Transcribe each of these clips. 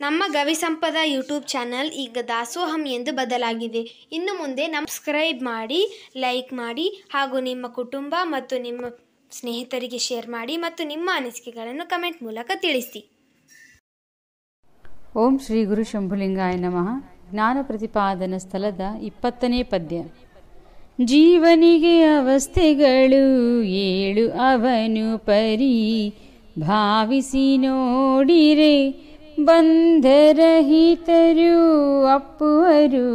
ನಮ್ಮ ಗವಿಸಂಪದ YouTube channel ಈಗ ದಾಸೋಹಂ ಎಂದು ಬದಲಾಗಿದೆ. ಇನ್ನು ಮುಂದೆ ಸಬ್ಸ್ಕ್ರೈಬ್ ಮಾಡಿ, ಲೈಕ್ ಮಾಡಿ ಹಾಗೂ ನಿಮ್ಮ ಕುಟುಂಬ ಮತ್ತು ನಿಮ್ಮ ಸ್ನೇಹಿತರಿಗೆ ಶೇರ್ ಮಾಡಿ ಮತ್ತು ನಿಮ್ಮ ಅನಿಸಿಕೆಗಳನ್ನು ಕಮೆಂಟ್ ಮೂಲಕ ತಿಳಿಸಿ. ಓಂ ಶ್ರೀ ಗುರು ಶಂಭುಲಿಂಗಾಯ ನಮಃ. ಜ್ಞಾನ ಪ್ರತಿಪಾದನ ಸ್ಥಳದ 20ನೇ ಪದ್ಯ. ಜೀವನಿಗೆ ಅವಸ್ಥೆಗಳು 7 ಅವನು ಪರಿ ಭಾವಿಸಿ ನೋಡಿರೆ ಬಂಧರಹಿತರು ಅಪ್ಪುವರು.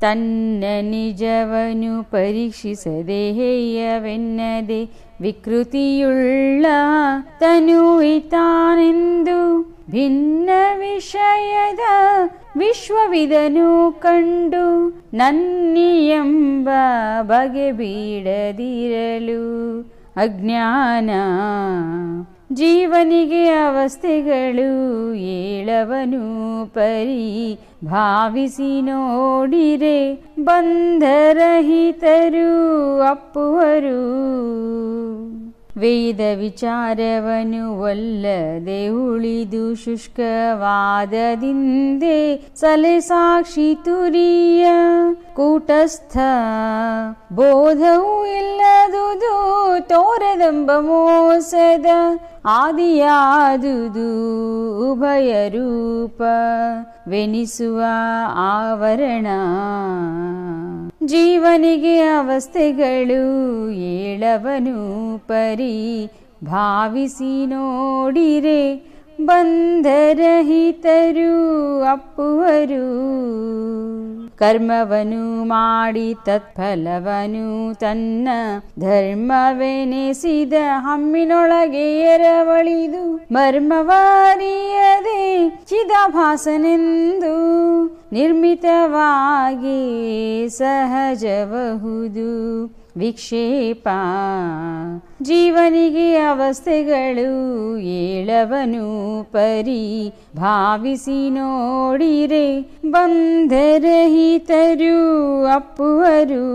ತನ್ನ ನಿಜವನು ಪರೀಕ್ಷಿಸದೆ ಹೇಯವೆನ್ನದೆ ವಿಕೃತಿಯುಳ್ಳ ತನುವಿತಾನೆಂದು ಭಿನ್ನ ವಿಷಯದ ವಿಶ್ವವಿದನು ಕಂಡು ನನ್ನಿಯೆಂಬ ಬಗೆ ಬೀಡದಿರಲು ಅಜ್ಞಾನ. ಜೀವನಿಗೆ ಅವಸ್ಥೆಗಳು 7 ಪರಿ ಭಾವಿಸಿ ನೋಡಿರೆ ಬಂಧರಹಿತರು ಅಪ್ಪುವರು. ವೇದ ವಿಚಾರವನು ಒಲ್ಲದೆ ಉಳಿದು ಶುಷ್ಕವಾದದಿಂದೆ ಸಲೆ ಸಾಕ್ಷಿ ತುರಿಯ ಕೂಟಸ್ಥ ಬೋಧವೂ ಇಲ್ಲದುದು ತೋರದೆಂಬ ಮೋಸದ ಆದಿಯಾದುದು ಉಭಯ ರೂಪ ವೆನಿಸುವ ಆವರಣ. ಜೀವನಿಗೆ ಅವಸ್ಥೆಗಳು 7 ಪರಿ ಭಾವಿಸಿ ನೋಡಿರೆ ಬಂಧರಹಿತರು ಅಪ್ಪುವರು. ಕರ್ಮವನು ಮಾಡಿ ತತ್ಫಲವನು ತನ್ನ ಧರ್ಮವೆನಿಸಿದ ಹಮ್ಮಿನೊಳಗೆ ಎರವಳಿದು ಮರ್ಮವಾರಿಯದೆ ಚಿದಾಭಾಸನೆಂದು ನಿರ್ಮಿತವಾಗಿ ಸಹಜಬಹುದು ವಿಕ್ಷೇಪ. ಜೀವನಿಗೆ ಅವಸ್ಥೆಗಳು 7 ಪರಿ ಭಾವಿಸಿ ನೋಡಿರೆ ಬಂಧರಹಿತರು ಅಪ್ಪುವರು.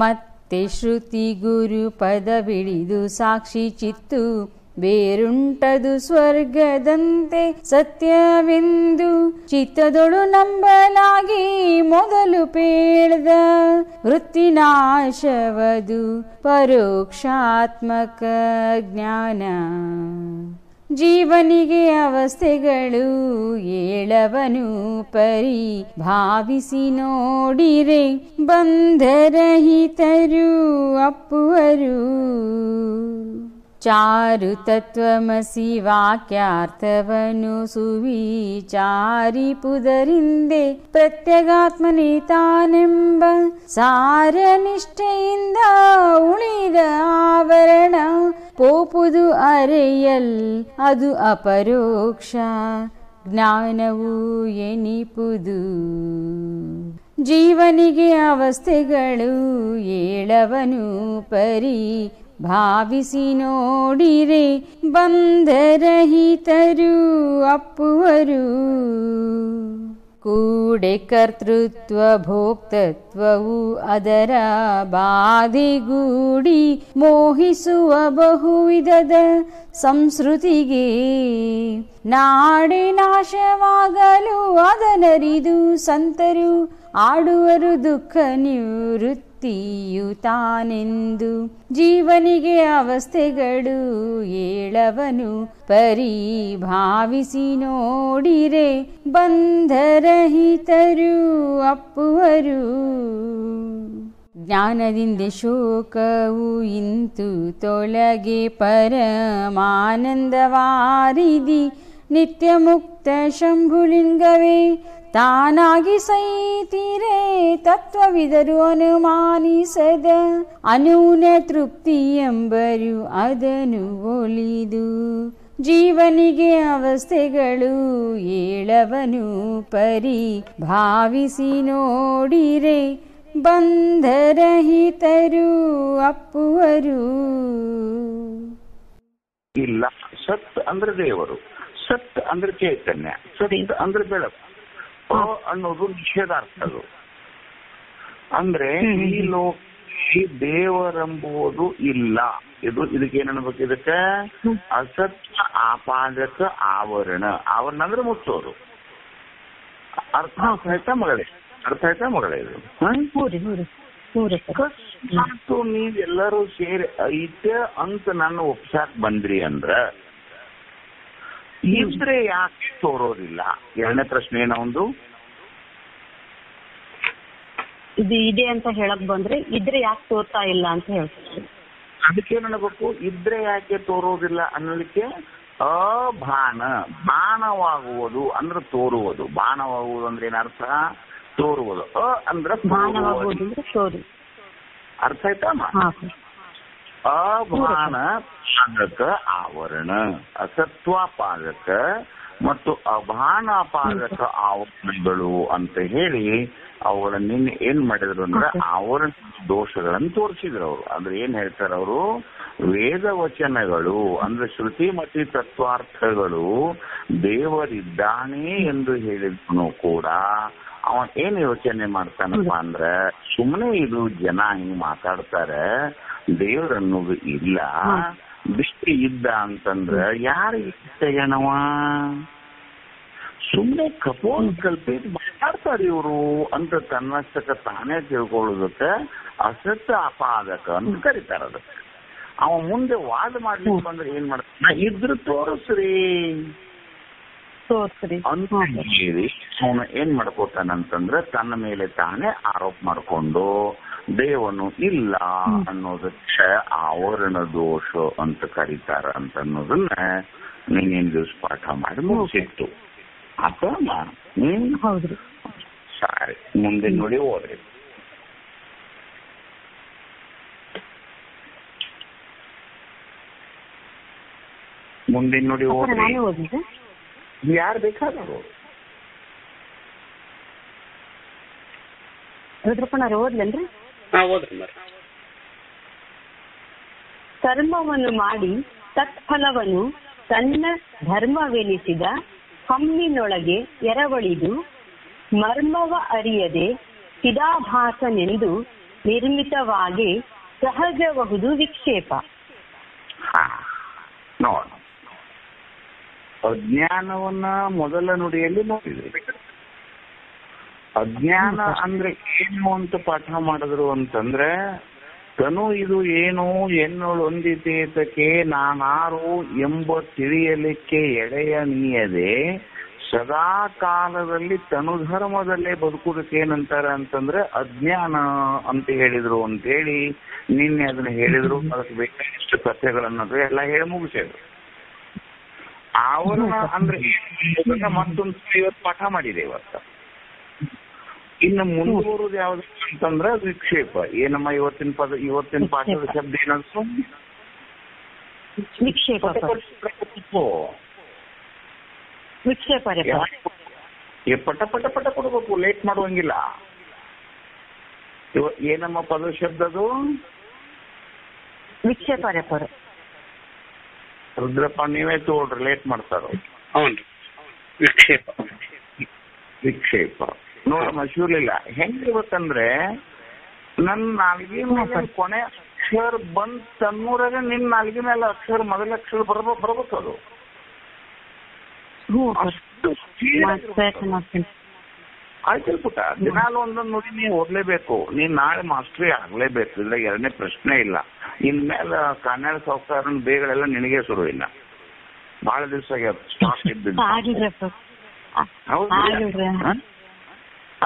ಮತ್ತೆ ಶ್ರುತಿ ಗುರು ಪದ ಬಿಡಿದು ಸಾಕ್ಷಿ ಚಿತ್ತು ಬೇರುಂಟದು ಸ್ವರ್ಗದಂತೆ ಸತ್ಯವೆಂದು ಚಿತ್ತದೊಳು ನಂಬಲಾಗಿ ಮೊದಲು ಪೇಳ್ದ ವೃತ್ತಿನಾಶವದು ಪರೋಕ್ಷಾತ್ಮಕ ಜ್ಞಾನ. ಜೀವನಿಗೆ ಅವಸ್ಥೆಗಳು 7 ಪರಿ ಭಾವಿಸಿ ನೋಡಿರೆ ಬಂಧರಹಿತರು ಅಪ್ಪುವರು. ಚಾರು ತತ್ವಮಸಿ ವಾಕ್ಯಾರ್ಥವನು ಸುವಿಚಾರಿ ಪುದರಿಂದೆ ಪ್ರತ್ಯಗಾತ್ಮನೇ ತಾನೆಂಬ ಸಾರ ನಿಷ್ಠೆಯಿಂದ ಉಳಿದ ಆವರಣ ಪೋಪುದು ಅರೆಯಲ್ ಅದು ಅಪರೋಕ್ಷ ಜ್ಞಾನವು ಎನಿಪುದು. ಜೀವನಿಗೆ ಅವಸ್ಥೆಗಳು 7 ಪರಿ ಭಾವಿಸಿ ನೋಡಿರೆ ಬಂಧರಹಿತರು ಅಪ್ಪುವರು. ಕೂಡೆ ಕರ್ತೃತ್ವ ಭೋಕ್ತತ್ವವು ಅದರ ಬಾಧೆಗೂಡಿ ಮೋಹಿಸುವ ಬಹುವಿಧದ ಸಂಸ್ಕೃತಿಗೆ ನಾಡೆ ನಾಶವಾಗಲು ಅದನರಿದು ಸಂತರು ಆಡುವರು ದುಃಖ ನಿವೃತ್ತಿಯು ತಾನೆಂದು. ಜೀವನಿಗೆ ಅವಸ್ಥೆಗಳು 7 ಪರಿ ಭಾವಿಸಿ ನೋಡಿರೆ ಬಂಧರಹಿತರು ಅಪ್ಪುವರು. ಜ್ಞಾನದಿಂದ ಶೋಕವು ಇಂತು ತೊಲಗೆ ಪರಮಾನಂದವಾರಿದಿ ನಿತ್ಯ ಮುಕ್ತ ಶಂಭುಲಿಂಗವೇ ತಾನಾಗಿ ಸೈತಿರೆ ತತ್ವವಿದರು ಅನುಮಾನಿಸದ ಅನೂನ ತೃಪ್ತಿ ಎಂಬರು ಅದನ್ನು ಒಲಿದು. ಜೀವನಿಗೆ ಅವಸ್ಥೆಗಳು 7 ಪರಿ ಭಾವಿಸಿ ನೋಡಿರೆ ಬಂಧರಹಿತರು ಅಪ್ಪುವರು. ಇಲ್ಲ, ಸತ್ ಅಂದ್ರೆ ದೇವರು, ಸತ್ ಅಂದ್ರೆ ಚೈತನ್ಯ, ಸತ್ ಅಂದ್ರೆ ಬೆಳಕು ಅನ್ನೋದು ನಿಷೇಧಾರ್ಥ. ಅದು ಅಂದ್ರೆ ಈ ದೇವರೆಂಬುವುದು ಇಲ್ಲ. ಇದಕ್ಕೆ ಏನ್ ಅನ್ಬೇಕು? ಇದಕ್ಕೆ ಅಸತ್ಯ ಆಪಾದಕ ಆವರಣ. ಆವರಣ ಅಂದ್ರೆ ಮುಚ್ಚೋದು. ಅರ್ಥ ಆಯ್ತಾ ಮಗಳೇ? ಅರ್ಥ ಆಯ್ತಾ ಮಗಳೇ? ಇದು ಮತ್ತು ನೀವೆಲ್ಲರೂ ಸೇರಿ ಐತೆ ಅಂತ ನನ್ನ ಒಪ್ಸಾಕ್ ಬಂದ್ರಿ ಅಂದ್ರ ಇದ್ರೆ ಯಾಕೆ ತೋರೋದಿಲ್ಲ? ಎರಡನೇ ಪ್ರಶ್ನೆ ಏನೋ ಒಂದು ಇದು ಇದೆ ಅಂತ ಹೇಳಕ್ ಬಂದ್ರೆ ಇದ್ರೆ ಯಾಕೆ ತೋರ್ತಾ ಇಲ್ಲ ಅಂತ ಹೇಳ್ತಾರೆ. ಅದಕ್ಕೇನು ಅನ್ಬೇಕು? ಇದ್ರೆ ಯಾಕೆ ತೋರೋದಿಲ್ಲ ಅನ್ನಲಿಕ್ಕೆ ಬಾಣವಾಗುವುದು ಅಂದ್ರೆ ತೋರುವುದು. ಬಾಣವಾಗುವುದು ಅಂದ್ರೆ ಏನರ್ಥ? ತೋರುವುದು. ಅಂದ್ರೆ ಬಾಣವಾಗುವುದು ಅಂದ್ರೆ ತೋರು. ಅರ್ಥ ಆಯ್ತಮ್ಮ? ಅಭಾನ ಪಾದಕ ಆವರಣ, ಅಸತ್ವಾಪಾದಕ ಮತ್ತು ಅಭಾನ ಪಾದಕ ಆವರಣಗಳು ಅಂತ ಹೇಳಿ ಅವುಗಳ ನಿನ್ನೆ ಏನ್ ಮಾಡಿದ್ರು ಅಂದ್ರೆ ಆವರಣ ದೋಷಗಳನ್ನು ತೋರಿಸಿದ್ರು ಅವರು. ಅಂದ್ರೆ ಏನ್ ಹೇಳ್ತಾರೆ ಅವರು? ವೇದ ವಚನಗಳು ಅಂದ್ರೆ ಶ್ರುತಿ ಮತಿ ತತ್ವಾರ್ಥಗಳು ದೇವರಿದ್ದಾನೆ ಎಂದು ಹೇಳಿದ್ರು ಕೂಡ ಅವ ಏನ್ ಯೋಚನೆ ಮಾಡ್ತಾನಪ್ಪ ಅಂದ್ರ ಸುಮ್ಮನೆ ಇದು ಜನ ಹಿಂಗ್ ಮಾತಾಡ್ತಾರೆ, ದೇವರನ್ನೋದು ಇಲ್ಲ, ಬಿಟ್ಟು ಇದ್ದ ಅಂತಂದ್ರ ಯಾರು ಇಷ್ಟೇನವ? ಸುಮ್ಮನೆ ಕಪೋಲ್ ಕಲ್ಪಿಸಿ ಮಾತಾಡ್ತಾರೆ ಇವರು ಅಂತ ತನ್ನಷ್ಟಕ್ಕೆ ತಾನೇ ತಿಳ್ಕೊಳ್ಳೋದಕ್ಕೆ ಅಸತ್ಯ ಅಪಾದಕ ಅಂತ ಕರೀತಾರ. ಅದಕ್ಕೆ ಅವ ಮುಂದೆ ವಾದ ಮಾಡ್ಲಿಕ್ಕೆ ಬಂದ್ರೆ ಏನ್ ಮಾಡ್ತಾನ? ಇದ್ರ ತೋರಿಸ್ರಿ ಅಂತ ಹೇಳಿ ಅವನು ಏನ್ ಮಾಡ್ಕೋತಾನಂತಂದ್ರೆ ತನ್ನ ಮೇಲೆ ತಾನೇ ಆರೋಪ ಮಾಡ್ಕೊಂಡು ದೇವನು ಇಲ್ಲ ಅನ್ನೋದಕ್ಕೆ ಆವರಣ ದೋಷ ಅಂತ ಕರೀತಾರ ಅಂತ ಅನ್ನೋದನ್ನ ನೀನೇನ್ ದಿವಸ ಪಾಠ ಮಾಡಿ ಮುಗಿಸಿತ್ತು. ಅಥವಾ ಹೌದ್ರಿ. ಸರಿ, ಮುಂದೆ ನೋಡಿ ಓದ್ರಿ. ಮುಂದಿನ ನೋಡಿ ಓದ್ರಿ. ಯಾರು ಬೇಕಾದ್ರು ರುದ್ರಪ್ಪನವ್ರು ಓದ್ಲೇನ್ರಿ? ಕರ್ಮವನ್ನು ಮಾಡಿ ತತ್ಫಲವನ್ನು ತನ್ನ ಧರ್ಮವೆನಿಸಿದ ಹಮ್ಮಿನೊಳಗೆ ಎರವಳಿದು ಮರ್ಮವ ಅರಿಯದೆ ಚಿದಾಭಾಸನೆಂದು ನಿರ್ಮಿತವಾಗಿ ಸಹಜಬಹುದು ವಿಕ್ಷೇಪ. ನೋಡ, ಅಜ್ಞಾನವನ್ನ ಮೊದಲ ನುಡಿಯಲ್ಲಿ ನೋಡಿದ್ರಿ. ಅಜ್ಞಾನ ಅಂದ್ರೆ ಏನು ಅಂತ ಪಾಠ ಮಾಡಿದ್ರು ಅಂತಂದ್ರೆ ತನು ಇದು ಏನು ಎನ್ನೊಳೊಂದಿತೇತಕ್ಕೆ ನಾನಾರು ಎಂಬ ತಿಳಿಯಲಿಕ್ಕೆ ಎಡೆಯ ನೀಯದೆ ಸದಾ ಕಾಲದಲ್ಲಿ ತನು ಧರ್ಮದಲ್ಲೇ ಬದುಕುವುದಕ್ಕೆ ಏನಂತಾರ ಅಂತಂದ್ರೆ ಅಜ್ಞಾನ ಅಂತ ಹೇಳಿದ್ರು ಅಂತೇಳಿ ನಿನ್ನೆ ಅದನ್ನ ಹೇಳಿದ್ರು. ಅದಕ್ಕೆ ಬೇಕಾದಷ್ಟು ಕಥೆಗಳನ್ನ ಎಲ್ಲ ಹೇಳಿ ಮುಗಿಸಿದ್ರು. ಆವರಣ ಅಂದ್ರೆ ಮತ್ತೊಂದು ಇವತ್ತು ಪಾಠ ಮಾಡಿದೆ ಇವತ್ತ. ಇನ್ನು ಮುಂದುವರುದು ಯಾವ್ದು ಅಂತಂದ್ರೆ ವಿಕ್ಷೇಪ. ಏನಮ್ಮ ಇವತ್ತಿನ ಪಾಠದ ಶಬ್ದ ಏನಂತ? ವಿಕ್ಷೇಪ. ಪಟ ಪಟ ಪಟ ಕೊಡ್ಬೇಕು, ಲೇಟ್ ಮಾಡುವಂಗಿಲ್ಲ. ಏನಮ್ಮ ಪದ ಶಬ್ದದು? ವಿಕ್ಷೇಪ. ರುದ್ರಪ್ಪ ನೀವೇ ತೋಡ್ರಿ, ಲೇಟ್ ಮಾಡ್ತಾರ. ವಿಕ್ಷೇಪ ನೋಡಮ್ಮ, ಶೂಲಿಲ್ಲ ಹೆಂಗಿರ್ಬೇಕಂದ್ರೆ ನನ್ನ ನಾಲ್ಗೆ ಮೇಲೆ ಕೊನೆ ಅಕ್ಷರ ಬಂದ್ ತನ್ನೂರಾಗ ನಿನ್ ನಾಲ್ಗೆ ಮೇಲೆ ಅಕ್ಷರ ಮೊದಲ ಅಕ್ಷರ ಬರ್ಬೇಕು. ಅದು ಆಯ್ತಲ್ ಪುಟ್ಟ, ದಿನಾಲು ಒಂದೊಂದು ನುಡಿ ನೀವು ಓದ್ಲೇಬೇಕು. ನೀನ್ ನಾಳೆ ಮಾಸ್ಟ್ರಿ ಆಗ್ಲೇಬೇಕು, ಇಲ್ಲ ಎರಡನೇ ಪ್ರಶ್ನೆ ಇಲ್ಲ. ಇನ್ಮೇಲೆ ಕನ್ನಡ ಸಾಫ್ಟ್ವೇರ್ ಬೇಗಳೆಲ್ಲ ನಿನಗೆ ಶುರು ಇಲ್ಲ. ಬಹಳ ದಿವಸ ಸ್ಟಾಕ್ ಇದ್ದಿದ್ದು.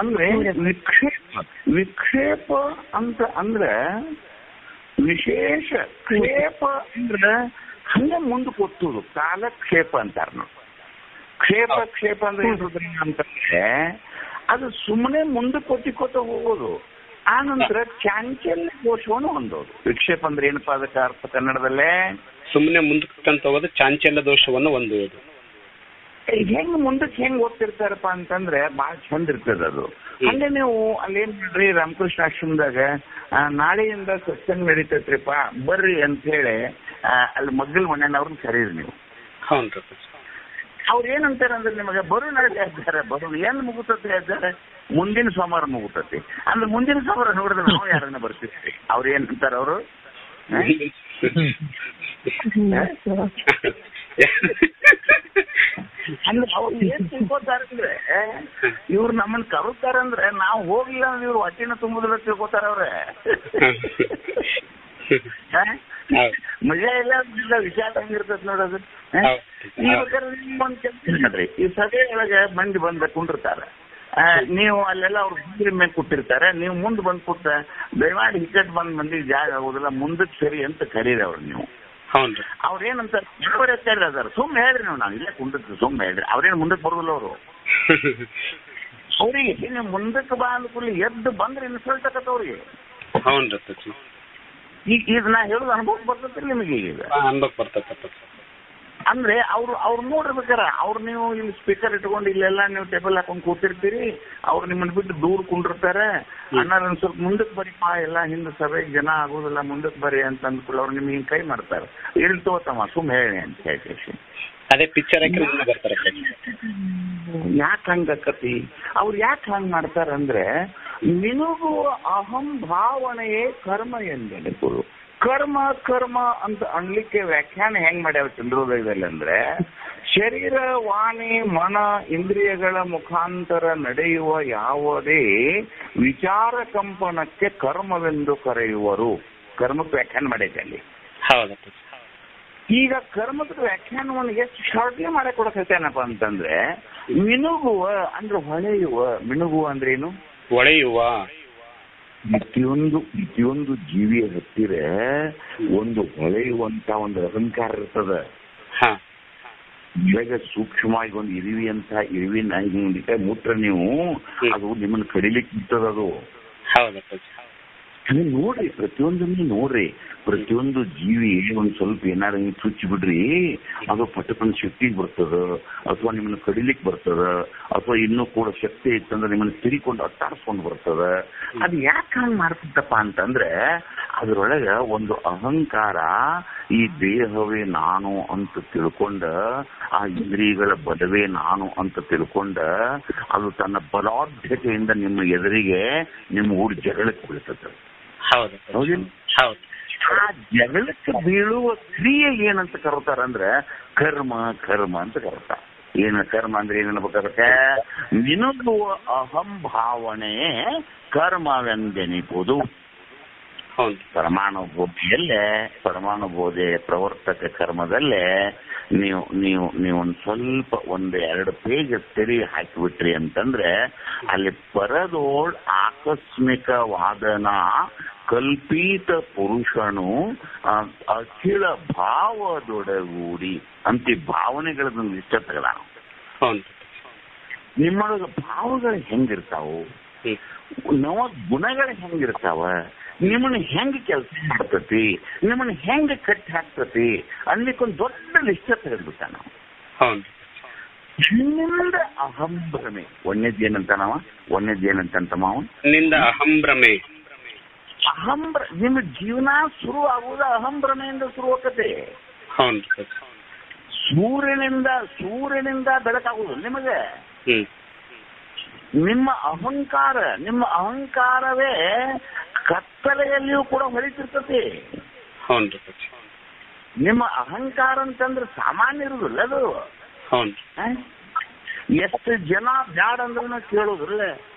ಅಂದ್ರೆ ವಿಕ್ಷೇಪ ಅಂತ ಅಂದ್ರೆ ವಿಶೇಷ. ಕ್ಷೇಪ ಅಂದ್ರೆ ಹಂಗೆ ಮುಂದಕ್ಕೆ ಒತ್ತುದು, ಕಾಲಕ್ಷೇಪ ಅಂತಾರ ನೋಡಿ. ಕ್ಷೇಪ ಅಂದ್ರೆ ಅಂತಂದ್ರೆ ಅದು ಸುಮ್ಮನೆ ಮುಂದಕ್ಕೆ ಒತ್ತಿಕೋತ ಹೋಗೋದು. ಆ ನಂತರ ಚಾಂಚಲ್ಯ ದೋಷವನ್ನು ಹೊಂದೋದು. ವಿಕ್ಷೇಪ ಅಂದ್ರೆ ಏನಪ್ಪಾ ಅದಕ್ಕೆ ಅರ್ಥ ಕನ್ನಡದಲ್ಲೇ? ಸುಮ್ಮನೆ ಮುಂದಕ್ಕೆ ಹೋಗೋದು, ಚಾಂಚಲ್ಯ ದೋಷವನ್ನು ಹೊಂದುವುದು. ಹೆಂಗ್ ಮುಂದಕ್ಕೆ ಹೆಂಗ್ ಓದ್ತಿರ್ತಾರಪ್ಪ ಅಂತಂದ್ರೆ ಬಹಳ ಚಂದ ಇರ್ತದ ಅದು. ಹಂಗೆ ನೀವು ಅಲ್ಲೇನ್ ಮಾಡ್ರಿ, ರಾಮಕೃಷ್ಣ ಆಶ್ರಮದಾಗ ನಾಳೆಯಿಂದ ಸತ್ಸಂಗ ನಡೀತೈತ್ರಿಪ್ಪ ಬರ್ರಿ ಅಂತ ಹೇಳಿ ಅಲ್ಲಿ ಮಗ್ಗಲ್ ಮನೆಯವ್ರನ್ನ ಕರೀರಿ ನೀವು. ಅವ್ರ ಏನಂತಾರ ಅಂದ್ರೆ ನಿಮಗೆ ಬರು ನಾಳೆ ಹೇಳ್ತಾರೆ, ಬರು ಏನ್ ಮುಗುತ್ತದೆ ಹೇಳ್ತಾರೆ, ಮುಂದಿನ ಸೋಮವಾರ ಮುಗುತ್ತತಿ. ಅಂದ್ರೆ ಮುಂದಿನ ಸೋಮವಾರ ನೋಡಿದ್ರೆ ನಾವು ಯಾರನ್ನ ಬರ್ತಿದ್ವಿ. ಅವ್ರು ಏನಂತಾರ ಅವರು ಅಂದ್ರೆ ಅವ್ರು ಏನ್ ತಿಳ್ಕೊತಾರಂದ್ರೆ ಇವ್ರು ನಮ್ಮನ್ನ ಕರುತ್ತಾರಂದ್ರೆ ನಾವು ಹೋಗ್ಲಿಲ್ಲ ಅಂದ್ರೆ ಇವ್ರು ಹೊಟ್ಟಿನ ತುಂಬುದಿಲ್ಲ ತಿಳ್ಕೊತಾರ ಅವ್ರೆ. ಮಜಾ ಇಲ್ಲ ವಿಷಯ ಹಂಗಿರ್ತದ ನೋಡೋದು. ಈ ಬೇಕಾದ್ರೆ ಒಂದ್ ಕೆಲಸ ನೋಡ್ರಿ, ಈ ಸಭೆ ಒಳಗೆ ಮಂದಿ ಬಂದ ಕುಂಡಿರ್ತಾರ, ನೀವು ಅಲ್ಲೆಲ್ಲ ಅವ್ರ ಹಿಂದಿನ ಮೇಲೆ ಕೂತಿರ್ತಾರೆ, ನೀವು ಮುಂದೆ ಬಂದ್ ಕೂತ ದಯಮಾಡಿ ಹಿಕ್ಕಟ್ ಬಂದ್ ಮಂದಿಗೆ ಜಾಗ ಆಗೋದಿಲ್ಲ, ಮುಂದಕ್ಕೆ ಸರಿ ಅಂತ ಕರೀರಿ ಅವ್ರು. ನೀವು ಅವ್ರ ಏನಂತ ಅದಾರ, ಸುಮ್ಮನೆ ಹೇಳ್ರಿ ನಾವು ಇಲ್ಲೇ ಕುಂಡಿರ್ತೀವಿ, ಸುಮ್ಮನೆ ಹೇಳ್ರಿ. ಅವ್ರೇನು ಮುಂದಕ್ಕೆ ಬರೋದಿಲ್ಲ ಅವರು. ಅವ್ರಿಗೆ ನೀವು ಮುಂದಕ್ಕೆ ಬಾ ಅಂದ್ಕೂಡ್ಲಿ ಎದ್ದು ಬಂದ್ರೆ ಇನ್ಸಲ್ಟ್ ಆಗತ್ತ ಅವ್ರಿಗೆ. ಈಗ ನಾ ಹೇಳುದು ಅನುಭವಕ್ಕೆ ಬರ್ತೈತಿ ನಿಮಗೆ. ಈಗ ಅಂದ್ರೆ ಅವ್ರು ನೋಡಿರ್ಬೇಕಾರ, ಅವ್ರು ನೀವು ಇಲ್ಲಿ ಸ್ಪೀಕರ್ ಇಟ್ಕೊಂಡು ಇಲ್ಲೆಲ್ಲ ನೀವು ಟೇಬಲ್ ಹಾಕೊಂಡು ಕೂತಿರ್ತೀರಿ, ಅವ್ರು ನಿಮ್ಮನ್ನ ಬಿಟ್ಟು ದೂರ ಕುಂಡಿರ್ತಾರೆ. ಅಣ್ಣ ಸ್ವಲ್ಪ ಮುಂದಕ್ಕೆ ಬರೀಪಾ, ಎಲ್ಲ ಹಿಂದೆ ಸಭೆಗೆ ಜನ ಆಗೋದಿಲ್ಲ, ಮುಂದಕ್ಕೆ ಬರೀ ಅಂತ ಅಂದ್ಕೊಳ್ಳಿ ಅವ್ರು ನಿಮ್ಗೆ ಹಿಂಗೆ ಕೈ ಮಾಡ್ತಾರೆ. ಇಲ್ಲಿ ತಗೋತಮ್ಮ ಸುಮ್ ಹೇಳಿ ಅಂತ ಹೇಳಿ ಅದೇ ಪಿಕ್ಚರ್ ಬರ್ತಾರೆ. ಯಾಕೆ ಹಂಗಕತಿ? ಅವ್ರು ಯಾಕೆ ಹಂಗ್ ಮಾಡ್ತಾರಂದ್ರೆ ನಿನಗೂ ಅಹಂ ಭಾವನೆಯೇ ಕರ್ಮ ಎಂದೆನಿಸುವುದು. ಕರ್ಮ ಕರ್ಮ ಅಂತ ಅನ್ಲಿಕ್ಕೆ ವ್ಯಾಖ್ಯಾನ ಹೆಂಗ್ ಮಾಡ್ಯಾವ ಚಂದ್ರೋದಯದಲ್ಲಿ ಅಂದ್ರೆ, ಶರೀರ ವಾಣಿ ಮನ ಇಂದ್ರಿಯಗಳ ಮುಖಾಂತರ ನಡೆಯುವ ಯಾವುದೇ ವಿಚಾರ ಕಂಪನಕ್ಕೆ ಕರ್ಮವೆಂದು ಕರೆಯುವರು. ಕರ್ಮಕ್ಕೆ ವ್ಯಾಖ್ಯಾನ ಮಾಡೈತೆ ಅಲ್ಲಿ. ಈಗ ಕರ್ಮದ ವ್ಯಾಖ್ಯಾನವನ್ನು ಎಷ್ಟು ಶಾರ್ಟ್ಲಿ ಮಾಡಕ್ ಕೊಡಕತ್ತೇನಪ್ಪ ಅಂತಂದ್ರೆ, ಮಿನುಗುವ ಅಂದ್ರೆ ಹೊಳೆಯುವ. ಮಿನುಗುವ ಅಂದ್ರೆ ಏನು? ಹೊಳೆಯುವ. ಪ್ರತಿಯೊಂದು ಜೀವಿಯ ಹತ್ತಿರ ಒಂದು ಹೊಳೆಯುವಂತ ಒಂದು ಅಹಂಕಾರ ಇರ್ತದ. ಬೆಳಗ್ಗೆ ಸೂಕ್ಷ್ಮವಾಗಿ ಒಂದು ಇರುವಿನ ಹಿಂಗೆ ಮುಟ್ರ ನೀವು, ಅದು ನಿಮ್ಮನ್ನ ಕಡಿಲಿಕ್ಕೆ ಬಿಡ್ತದ. ಅದು ಅದನ್ನ ನೋಡ್ರಿ, ಪ್ರತಿಯೊಂದನ್ನು ನೋಡ್ರಿ. ಪ್ರತಿಯೊಂದು ಜೀವಿ ಒಂದ್ ಸ್ವಲ್ಪ ಏನಾರ ಹಿಂಗ್ ಚುಚ್ಚಿ ಬಿಡ್ರಿ, ಅದು ಪಟಕನ್ ಶಕ್ತಿ ಬರ್ತದ, ಅಥವಾ ನಿಮ್ಮನ್ನ ಕಡಿಲಿಕ್ ಬರ್ತದ, ಅಥವಾ ಇನ್ನೂ ಕೂಡ ಶಕ್ತಿ ಇತ್ತಂದ್ರೆ ನಿಮ್ಮನ್ನ ತಿರಿಕೊಂಡು ಅಟ್ಟಾಡ್ಸ್ಕೊಂಡ್ ಬರ್ತದ. ಅದು ಯಾಕೆ ಹಂಗ್ ಮಾಡ್ತಿದ್ದಪ್ಪ ಅಂತಂದ್ರೆ, ಅದ್ರೊಳಗ ಒಂದು ಅಹಂಕಾರ, ಈ ದೇಹವೇ ನಾನು ಅಂತ ತಿಳ್ಕೊಂಡ, ಆ ಇಂದ್ರಿಯಗಳ ಬಲವೇ ನಾನು ಅಂತ ತಿಳ್ಕೊಂಡ, ಅದು ತನ್ನ ಬಲಾಢ್ಯತೆಯಿಂದ ನಿಮ್ಮ ಎದುರಿಗೆ ನಿಮ್ಮ ಊರು ಜಗಳಕ್ಕೆ ಬೀಳ್ತದೆ. ಆ ಜಗಳಕ್ಕೆ ಬೀಳುವ ಕ್ರಿಯೆ ಏನಂತ ಕರ್ತಾರಂದ್ರೆ ಕರ್ಮ. ಕರ್ಮ ಅಂತ ಕರ್ತಾರ. ಏನ ಕರ್ಮ ಅಂದ್ರೆ ಏನೇನ್ಬೇಕಾಗತ್ತೆ? ನಿನಗುವ ಅಹಂ ಭಾವನೆ ಕರ್ಮವೆಂದೆನಿಪುದು. ಪರಮಾಣು ಬೋಧೆ ಪ್ರವರ್ತಕ ಕರ್ಮದಲ್ಲೇ ನೀವು ಒಂದ್ ಸ್ವಲ್ಪ ಒಂದೆರಡು ಪೇಜ್ ತೆರಿ ಹಾಕಿಬಿಟ್ರಿ ಅಂತಂದ್ರೆ, ಅಲ್ಲಿ ಪರದೋಳ್ ಆಕಸ್ಮಿಕ ವಾದನ ಕಲ್ಪಿತ ಪುರುಷನು ಅಖಿಲ ಭಾವದೊಡಗೂಡಿ ಅಂತ ಭಾವನೆಗಳದೊಂದು ಇಷ್ಟ ತಗದ. ನಿಮ್ಮೊಳಗ ಭಾವಗಳು ಹೆಂಗಿರ್ತಾವು, ನವ ಗುಣಗಳು ಹೆಂಗಿರ್ತಾವ, ನಿಮ್ಮನ್ನ ಹೆಂಗ್ ಕೆಲಸ ಮಾಡ್ತತಿ, ನಿಮ್ಮನ್ನ ಹೆಂಗ್ ಕಟ್ಟಿ ಹಾಕ್ತತಿ ಅನ್ಲಿಕ್ಕೊಂದು ದೊಡ್ಡ ಲಿಸ್ಟ್ ತೆಗೆದ್ಬಿಟ್ಟ ನಾವು. ನಿನ್ನಿಂದ ಅಹಂಭ್ರಮೆ. ಒಣ್ಣೆದ್ದೇನಂತ ಮಾವ ಅಹಂಭ್ರಮೆ. ನಿಮ್ಮ ಜೀವನ ಶುರು ಆಗುವುದು ಅಹಂಭ್ರಮೆಯಿಂದ ಶುರು ಆಕತೆ. ಸೂರ್ಯನಿಂದ ಬೆಳಕಾಗುವುದು ನಿಮಗೆ. ನಿಮ್ಮ ಅಹಂಕಾರವೇ ಕತ್ತಲೆಯಲ್ಲಿಯೂ ಕೂಡ ಹೊಳಿತಿರ್ತತಿ. ನಿಮ್ಮ ಅಹಂಕಾರ ಅಂತಂದ್ರೆ ಸಾಮಾನ್ಯ ಇರುದಿಲ್ಲ ಅದು. ಎಷ್ಟು ಜನ ಬ್ಯಾಡ ಅಂದ್ರೂ ಕೇಳೋದಿಲ್ಲ,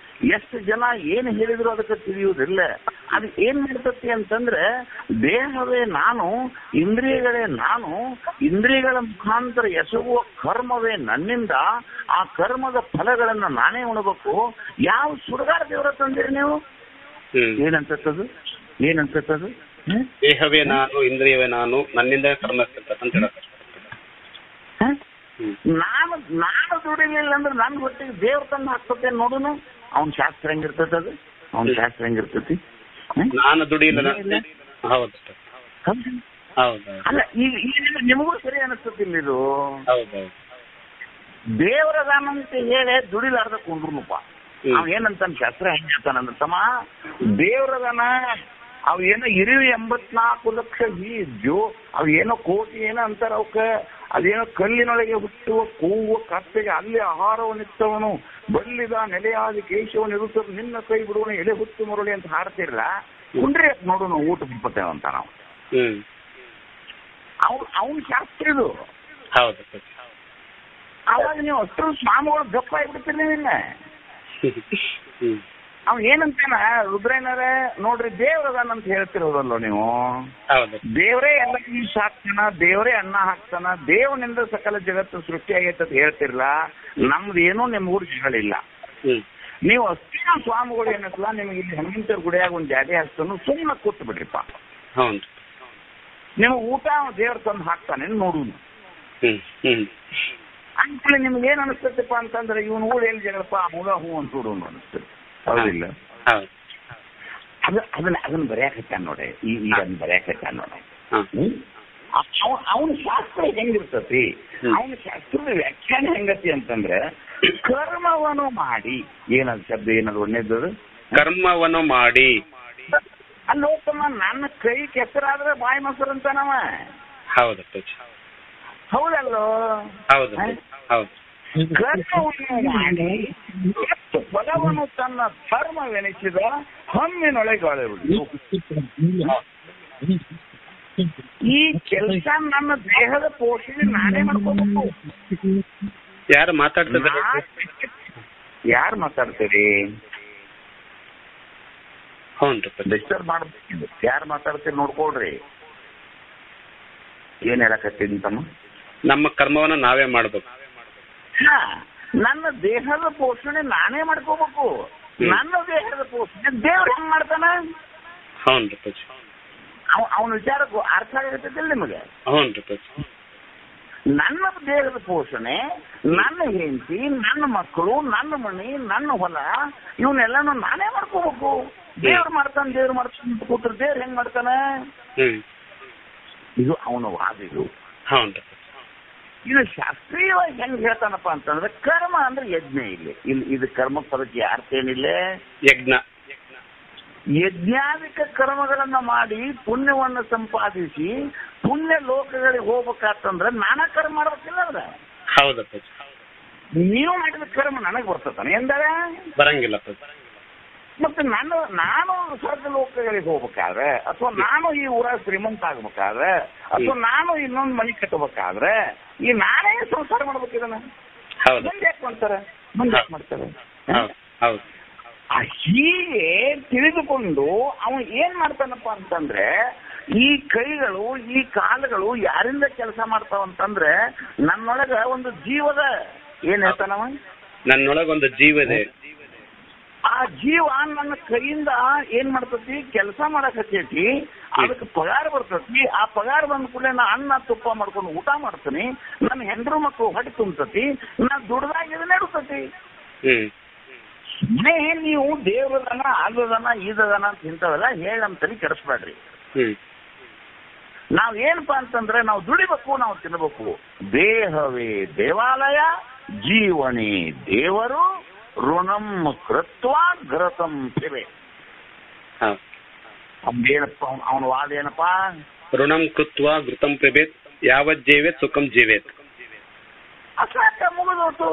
ಎಷ್ಟು ಜನ ಏನ್ ಹೇಳಿದ್ರು ಅದಕ್ಕೆ ತಿಳಿಯುವುದಿಲ್ಲ. ಅದು ಏನ್ ಮಾಡ್ತತಿ ಅಂತಂದ್ರೆ, ದೇಹವೇ ನಾನು, ಇಂದ್ರಿಯಗಳೇ ನಾನು, ಇಂದ್ರಿಯಗಳ ಮುಖಾಂತರ ಎಸಗುವ ಕರ್ಮವೇ ನನ್ನಿಂದ, ಆ ಕರ್ಮದ ಫಲಗಳನ್ನ ನಾನೇ ಉಣಬೇಕು. ಯಾವ ಸುಡುಗಾಡ ದೇವರ ತಂದಿರಿ ನೀವು? ಏನಂತದ್ದು? ದೇಹವೇ ನಾನು, ಇಂದ್ರಿಯವೇ ನಾನು, ನನ್ನಿಂದ ಕರ್ಮ ನಾನು ದುಡಿಲಿಲ್ಲ ಅಂದ್ರೆ ನನ್ ಹೊಟ್ಟಿಗೆ ದೇವ್ರ ತಂದು ಹಾಕ್ತತೆ ನೋಡುನು. ಅವನ್ ಶಾಸ್ತ್ರ ಹೆಂಗಿರ್ತದ? ನಾನು ದುಡಿಯಿಲ್ಲ. ಅಲ್ಲ, ಈಗ ನಿಮಗೂ ಸರಿ ಅನಿಸ್ತತಿಲ್ಲ ಇದು. ದೇವರದಾನಂತ ಹೇಳಿ ದುಡಿಲಾರ್ದ ಕುಂಡ್ರುನಪ್ಪ. ಅವ್ ಏನಂತ ಶಾಸ್ತ್ರ ಹೆಂಗ್ ಹೇಳ್ತಾನಂದ್ರ, ತಮ್ಮ ದೇವರದಾನ ಅವ್ ಏನೋ 84 ಲಕ್ಷ ಅವ್ ಏನೋ ಕೋಟಿ ಏನೋ ಅಂತಾರ. ಅವಕ್ಕ ಅದೇನೋ ಕಲ್ಲಿನೊಳಗೆ ಹುಟ್ಟುವ ಕೂವ ಕಪ್ಪೆಗೆ ಅಲ್ಲಿ ಆಹಾರವನ್ನಿತ್ತವನು, ಬಲ್ಲಿದ ನೆಲೆಯಾದ ಕೇಶವನ್ನು ಇರುತ್ತದೆ, ನಿನ್ನ ಕೈ ಬಿಡುವನು ಎಲೆ ಹುಟ್ಟು ಮರಳಿ ಅಂತ ಹಾಡ್ತಿರಲ್ಲ, ಕುಂಡ್ರಿ ನೋಡೋಣ ಊಟ ಬಿಡ್ತೇವೆ ಅಂತ ನಾವು. ಅವನ ಶಾಸ್ತ್ರ ಇದು. ಅವಾಗ ನೀವು ಅಷ್ಟು ಸ್ವಾಮಿಗಳು ಗಪ್ಪ ಆಗಿಬಿಡ್ತೀರಿ ನಿನ್ನ. ಅವ್ ಏನಂತಾನ ರುದ್ರಯ್ಯನವರೇ, ನೋಡ್ರಿ ದೇವ್ರದಾನಂತ ಹೇಳ್ತಿರೋದಲ್ವ ನೀವು. ದೇವರೇ ಎಲ್ಲ ಸಾಕ್ತಾನ, ದೇವರೇ ಅನ್ನ ಹಾಕ್ತಾನ, ದೇವನಿಂದ ಸಕಲ ಜಗತ್ತು ಸೃಷ್ಟಿಯಾಗೈತೆ ಅಂತ ಹೇಳ್ತಿರ್ಲ. ನಮ್ದೇನೂ ನಿಮ್ಗೂರು ಜಗಳಿಲ್ಲ. ನೀವು ಅಷ್ಟೇ ಸ್ವಾಮಿಗಳು ಏನತ್ತಲ್ಲ, ನಿಮ್ಗೆ ಇಲ್ಲಿ ಹನುಮಂತರ ಗುಡಿಯಾಗ ಒಂದು ಜಾಡಿ ಹಾಕ್ತಾನು, ಸುಮ್ಮನೆ ಕೂತ್ ಬಿಡ್ರಿಪ್ಪ. ನಿಮ್ಗೆ ಊಟ ದೇವ್ರ ತಂದು ಹಾಕ್ತಾನೆ ನೋಡುನು. ಅಂಕಲಿ ನಿಮ್ಗೆ ಏನ್ ಅನಿಸ್ತೈತಪ್ಪ ಅಂತಂದ್ರೆ, ಇವನ್ ಊರು ಎಲ್ಲಿ ಜಗಳಪ್ಪ ಮುಗ ಹೂ ಅಂತ ನೋಡೋನು ಅನಿಸ್ತದೆ, ಹೌದಿಲ್ಲ? ಅದನ್ನ ಬರೆಯಾಕತ್ತಾನ ನೋಡಿ, ಈಗ ಅದನ್ನ ಬರೆಯಾಕತ್ತಾನ ನೋಡಿ. ಅವನ ಶಾಸ್ತ್ರ ಹೆಂಗಿರ್ತತಿ, ಅವನ ಶಾಸ್ತ್ರದ ವ್ಯಾಖ್ಯಾನ ಹೆಂಗತಿ ಅಂತಂದ್ರೆ, ಕರ್ಮವನ್ನು ಮಾಡಿ, ಏನದು ಶಬ್ದ, ಏನದು ಒಳ್ಳೇದು, ಕರ್ಮವನ್ನು ಮಾಡಿ. ಅಲ್ಲೋತಮ್ಮ, ನನ್ನ ಕೈ ಕೆಸರಾದ್ರೆ ಬಾಯಿ ಮೊಸರು ಅಂತಾನವ. ಹೌದಲ್ಲೋ? ಕರ್ಮವನ್ನು ಮಾಡಿ ಫಲವನ್ನು ತನ್ನ ಧರ್ಮವೆನಿಸಿದ ಹಮ್ಮಿನೊಳಗೊಳಬಿಡು. ಈ ಕೆಲಸ ನನ್ನ ದೇಹದ ಪೋಷಣೆ ನಾನೇ ಮಾಡ್ಕೋಬೇಕು. ಯಾರು ಮಾತಾಡ್ತಿದ್ದೀರಿ? ಡಿಸ್ಟರ್ಬ್ ಮಾಡ್ಬೇಕು. ಯಾರು ಮಾತಾಡ್ತೀರಿ ನೋಡ್ಕೊಳ್ರಿ. ಏನ್ ಹೇಳಕತ್ತೀನಿ ತಮ್ಮ? ನಮ್ಮ ಕರ್ಮವನ್ನ ನಾವೇ ಮಾಡ್ಬೇಕು. ನನ್ನ ದೇಹದ ಪೋಷಣೆ ನಾನೇ ಮಾಡ್ಕೋಬೇಕು. ನನ್ನ ದೇಹದ ಪೋಷಣೆ ದೇವ್ರು ಹೆಂಗ್ ಮಾಡ್ತಾನ? ಅವನ ವಿಚಾರಕ್ಕೂ ಅರ್ಥ ಆಗತ್ತಿಲ್ಲ ನಿಮಗೆ? ನನ್ನ ದೇಹದ ಪೋಷಣೆ, ನನ್ನ ಹೆಂಡತಿ, ನನ್ನ ಮಕ್ಕಳು, ನನ್ನ ಮನೆ, ನನ್ನ ಹೊಲ, ಇವನ್ನೆಲ್ಲಾನು ನಾನೇ ಮಾಡ್ಕೋಬೇಕು. ದೇವ್ರು ಮಾಡ್ತಾನೆ ಕೂತ್ರೆ ದೇವ್ರು ಹೆಂಗ್ ಮಾಡ್ತಾನ? ಇದು ಅವನ ವಾದ. ಇದು ಶಾಸ್ತ್ರೀಯವಾಗಿ ಹೆಂಗ್ ಹೇಳ್ತಾನಪ್ಪ ಅಂತಂದ್ರೆ, ಕರ್ಮ ಅಂದ್ರೆ ಯಜ್ಞ. ಇಲ್ಲಿ ಇದು ಕರ್ಮ ಪದಕ್ಕೆ ಅರ್ಥ ಏನಿಲ್ಲ, ಯಜ್ಞ. ಯಜ್ಞಾದಿಕ ಕರ್ಮಗಳನ್ನ ಮಾಡಿ ಪುಣ್ಯವನ್ನು ಸಂಪಾದಿಸಿ ಪುಣ್ಯ ಲೋಕಗಳಿಗೆ ಹೋಗ್ಬೇಕಾತಂದ್ರೆ ನಾನಾ ಕರ್ಮ ಮಾಡ್ಬೇಕಿಲ್ಲ. ಅಂದ್ರೆ ನೀವು ಮಾಡಿದ ಕರ್ಮ ನನಗ್ ಬರ್ತತಾನೆ ಎಂದರೆ ಬರಂಗಿಲ್ಲ. ಮತ್ತೆ ನಾನು ಸ್ವರ್ಗ ಲೋಕಗಳಿಗೆ ಹೋಗ್ಬೇಕಾದ್ರೆ, ಅಥವಾ ನಾನು ಈ ಊರಾಗ ಶ್ರೀಮಂತ ಆಗ್ಬೇಕಾದ್ರೆ, ಅಥವಾ ನಾನು ಇನ್ನೊಂದು ಮನೆ ಕಟ್ಟಬೇಕಾದ್ರೆ, ಈ ನಾನೇ ಸಂಸಾರ ಮಾಡ್ಬೇಕಿದನ. ಮುಂದೆ ಯಾಕೆ ಮಾಡ್ತಾರೆ? ಹೀಗೆ ತಿಳಿದುಕೊಂಡು ಅವನು ಏನ್ ಮಾಡ್ತಾನಪ್ಪ ಅಂತಂದ್ರೆ, ಈ ಕೈಗಳು, ಈ ಕಾಲುಗಳು ಯಾರಿಂದ ಕೆಲಸ ಮಾಡ್ತಾವಂತಂದ್ರೆ, ನನ್ನೊಳಗ ಒಂದು ಜೀವದ, ಏನ್ ಹೇಳ್ತಾನವ, ನನ್ನೊಳಗೊಂದು ಜೀವ ಇದೆ. ಆ ಜೀವ ನನ್ನ ಕೈಯಿಂದ ಏನ್ ಮಾಡ್ತತಿ, ಕೆಲಸ ಮಾಡಕತ್ತೈತಿ, ಅದಕ್ಕೆ ಪಗಾರ ಬರ್ತತಿ. ಆ ಪಗಾರ ಬಂದ ಕೂಡಲೇ ನಾ ಅನ್ನ ತುಪ್ಪ ಮಾಡ್ಕೊಂಡು ಊಟ ಮಾಡ್ತೀನಿ, ನನ್ನ ಹೆಂಡ್ರು ಮಕ್ಕಳು ಹೊಟ್ಟೆ ತುಂಬತತಿ, ನಾ ದುಡ್ದಾಗ ಇದನ್ನ ಇಡ್ತತಿ. ನೀವು ದೇವ್ರದನ, ಅದದನ, ಇದದನ ಅಂತ ಇಂಥವೆಲ್ಲ ಹೇಳಿ ನಮ್ಮ ತಲೆ ಕೆಡಿಸ್ಬೇಡ್ರಿ. ನಾವ್ ಏನಪ್ಪಾ ಅಂತಂದ್ರೆ, ನಾವು ದುಡಿಬೇಕು, ನಾವು ತಿನ್ಬೇಕು. ದೇಹವೇ ದೇವಾಲಯ, ಜೀವನೇ ದೇವರು, ಋಣಂ ಕೃತ್ವ ಘೃತಂ ಪಿಬೆ. ಏನಪ್ಪ ಅವನ ವಾದ ಏನಪ್ಪ? ಋಣಂ ಕೃತ್ವ ಘೃತಂ ಪಿಬೇತ್, ಯಾವತ್ ಜೀವೇತ್ ಸುಖಂ ಜೀವೇತ್. ಅಸಾಕ ಮುಗಿದೋತು.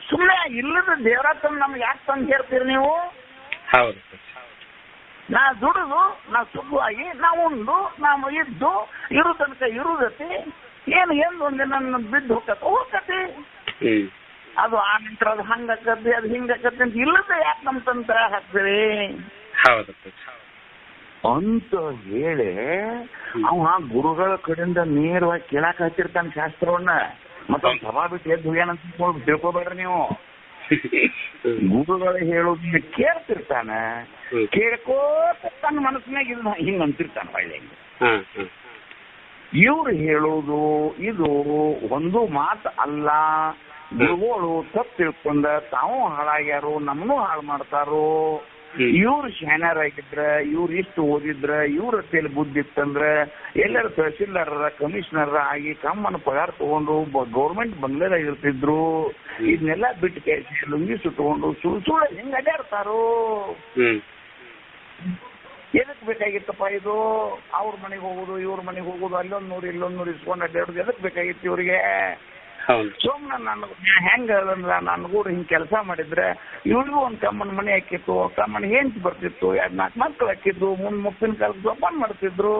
ಸುಮ್ಮನೆ ಇಲ್ಲದ ದೇವರ ತಂದು ನಮ್ಗೆ ಯಾಕೆ ತಂದು ಹೇಳ್ತೀರಿ ನೀವು? ಹೌದು. ನಾ ದುಡಿದು, ನಾ ಸುಖವಾಗಿ, ನಾವು ಉಂಡು, ನಾವು ಇದ್ದು ಇರು ತನಕ ಇರುದತಿ. ಏನು ಒಂದಿನ ಬಿದ್ದು ಹೋಗತಿ. ಅದು ಆ ನಂತರ ಅದು ಹಂಗಾಕತಿ, ಅದು ಹಿಂಗಾಕತಿ ಅಂತ ಇಲ್ಲದ ಯಾಕೆ ನಮ್ ತಂತ್ರ ಹಾಕ್ತೀರಿ ಅಂತ ಹೇಳಿ ಅವ ಗುರುಗಳ ಕಡೆಯಿಂದ ನೇರವಾಗಿ ಕೇಳಾಕ್ ಹಚ್ಚಿರ್ತಾನ ಶಾಸ್ತ್ರವನ್ನ. ಮತ್ತೊಂದು ಸಭಾ ಬಿಟ್ಟು ಎದ್ದು ಏನಂತ ತಿಳ್ಕೊಬೇಡ್ರಿ ನೀವು. ಗುರುಗಳು ಹೇಳೋದನ್ನ ಕೇಳ್ತಿರ್ತಾನ, ಕೇಳ್ಕೋತ ತನ್ನ ಮನಸ್ಸಿನಾಗ ಇದನ್ನ ಹಿಂಗ ಅಂತಿರ್ತಾನ ಒಳ್ಳೆ. ಇವ್ರು ಹೇಳೋದು ಇದು ಒಂದು ಮಾತು ಅಲ್ಲ. ಗುರುಗಳು ತಪ್ಪು ತಿಳ್ಕೊಂಡ ತಾವು ಹಾಳಾಗ್ಯಾರು, ನಮ್ಮನ್ನೂ ಹಾಳು ಮಾಡ್ತಾರೋ. ಇವ್ರು ಶಾನ್ಯರಾಗಿದ್ರ, ಇವ್ರು ಇಷ್ಟು ಓದಿದ್ರ, ಇವ್ರ ತೇಲಿ ಬುದ್ಧಿ ಇತ್ತಂದ್ರ ಎಲ್ಲರ ತಹಸೀಲ್ದಾರ, ಕಮಿಷನರ್ ಆಗಿ ಕಮ್ಮನ ಪಗಾರ ತಗೊಂಡು ಗೌರ್ಮೆಂಟ್ ಬಂಗ್ಲೆದಾಗ ಇರ್ತಿದ್ರು. ಇದನ್ನೆಲ್ಲ ಬಿಟ್ಟು ಕೇಸಿ, ಲುಂಗಿ ಸುಟ್ಕೊಂಡು ಸುಳ್ಳು ಹಿಂಗ ಅಡ್ಯಾಡ್ತಾರೋ. ಎದಕ್ ಬೇಕಾಗಿತ್ತಪ್ಪ ಇದು? ಅವ್ರ ಮನೆಗೆ ಹೋಗುದು, ಇವ್ರ ಮನೆಗೆ ಹೋಗುದು, ಅಲ್ಲೊಂದ್ 100 ಇಲ್ಲೊಂದ್ 100 ಇಸ್ಕೊಂಡು ಅಡ್ಡಾಡುದು ಎದಕ್ ಬೇಕಾಗಿತ್ತು ಇವ್ರಿಗೆ? ಸುಮ್ನೆ ಹೆಂಗ ನನಗೂ ಹಿಂಗ್ ಕೆಲಸ ಮಾಡಿದ್ರೆ ಇವ್ರಿಗೂ ಒಂದ್ ಕಮ್ಮನ ಮನೆ ಹಾಕಿತ್ತು, ಕಮ್ಮನ ಹೆಂಚ್ ಬರ್ತಿತ್ತು, 2-4 ಮಕ್ಳು ಹಾಕಿದ್ದು, ಮುಪ್ಪಿನ ಕಾಲಕ್ಕೆ ಜೋಪಾನ ಮಾಡ್ತಿದ್ರು.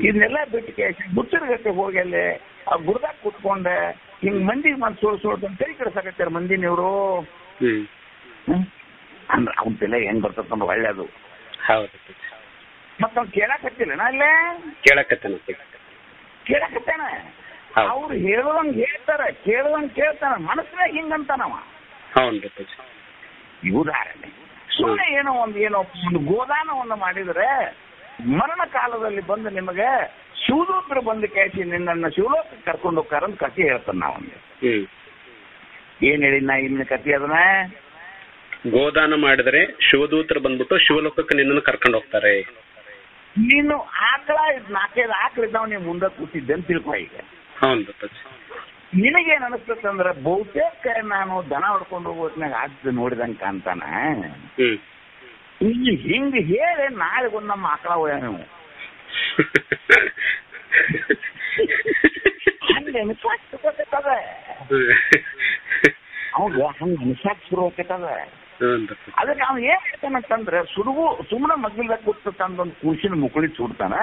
ಇದನ್ನೆಲ್ಲ ಬಿಟ್ಟು ಬುಚ್ಚರ್ಗತ್ತೆ ಹೋಗಿ ಅಲ್ಲಿ ಆ ಗುಡ್ದಾಗ ಕೂತ್ಕೊಂಡೆ ಹಿಂಗ್ ಮಂದಿ ಸುಳ್ದು ತಲೆ ಕೆಡ್ಸಾಕತ್ತಾರ ಮಂದಿನವ್ರು. ಅಂದ್ರೆ ಅವನ ತಲೆ ಹೆಂಗ್ ಬರ್ತದ ಅಂದ್ರೆ ಒಳ್ಳೇದು. ಮತ್ತ ಅವ್ನು ಕೇಳಾಕತ್ತಿಲ್ಲ ಅಲ್ಲೇ ಕೇಳಾಕತ್ತಾನ. ಅವ್ರು ಹೇಳುವಂಗ್ ಹೇಳ್ತಾರ, ಕೇಳುವಂಗ್ ಕೇಳ್ತಾನ, ಮನಸ್ಸಿನಾಗ ಹಿಂಗಂತಾನವ. ಉದಾಹರಣೆ ಸುಮ್ಮನೆ ಏನೋ ಒಂದು ಗೋದಾನವನ್ನು ಮಾಡಿದ್ರೆ ಮರಣ ಕಾಲದಲ್ಲಿ ಬಂದು ನಿಮಗೆ ಶಿವದೂತರು ಬಂದು ಕೇಳಿಸಿ ನಿನ್ನನ್ನು ಶಿವಲೋಕಕ್ಕೆ ಕರ್ಕೊಂಡು ಹೋಗ್ತಾರಂತ ಕಥೆ ಹೇಳ್ತಾನ ನಾವೊಂದು. ಏನ್ ಹೇಳಿ ನಾ ಇನ್ನ ಕಥೆ ಅದನ್ನ? ಗೋದಾನ ಮಾಡಿದ್ರೆ ಶಿವದೂತರು ಬಂದ್ಬಿಟ್ಟು ಶಿವಲೋಕಕ್ಕೆ ನಿನ್ನನ್ನು ಕರ್ಕೊಂಡು ಹೋಗ್ತಾರೆ. ನೀನು ಆಕಳ 4-5 ಆಕಳಿದ್ದಾವ ನೀವು ಮುಂದೆ ಕೂತಿದ್ದೆ ಅಂತ ತಿಳ್ಕೊ. ಈಗ ನಿನಗೇನ್ ಅನಿಸ್ತಂದ್ರ ಬಹುತೇಕ ನಾನು ದನ ಹೊಡ್ಕೊಂಡು ಹೋಗೋದ್ನಾಗ ಆದ್ ನೋಡಿದಂಗ ಕಾಣ್ತಾನ. ಈಗ ಹಿಂಗ ಹೇಳಿ ನಾಳೆ ಒಂದು ನಮ್ಮ ಆಕಳ ಹೋಯ ನೀವು ಹಂಗ ಅನಿಸಾಕ್ತದ. ಅವಾಗ ಹಂಗ ಅನಿಸಾಕ್ ಶುರು ಹೋಗ್ತದ. ಅದಕ್ಕೆ ಅವ್ನು ಏನ್ ಹೇಳ್ತಾನಂತಂದ್ರೆ ಸುಮ್ಮನೆ ಮಗ್ಗಿಲ್ದಾಗ ಕೂತ ತಂದೊಂದು ಕೂಸಿನ ಮುಕುಳಿ ಸುಡ್ತಾನ.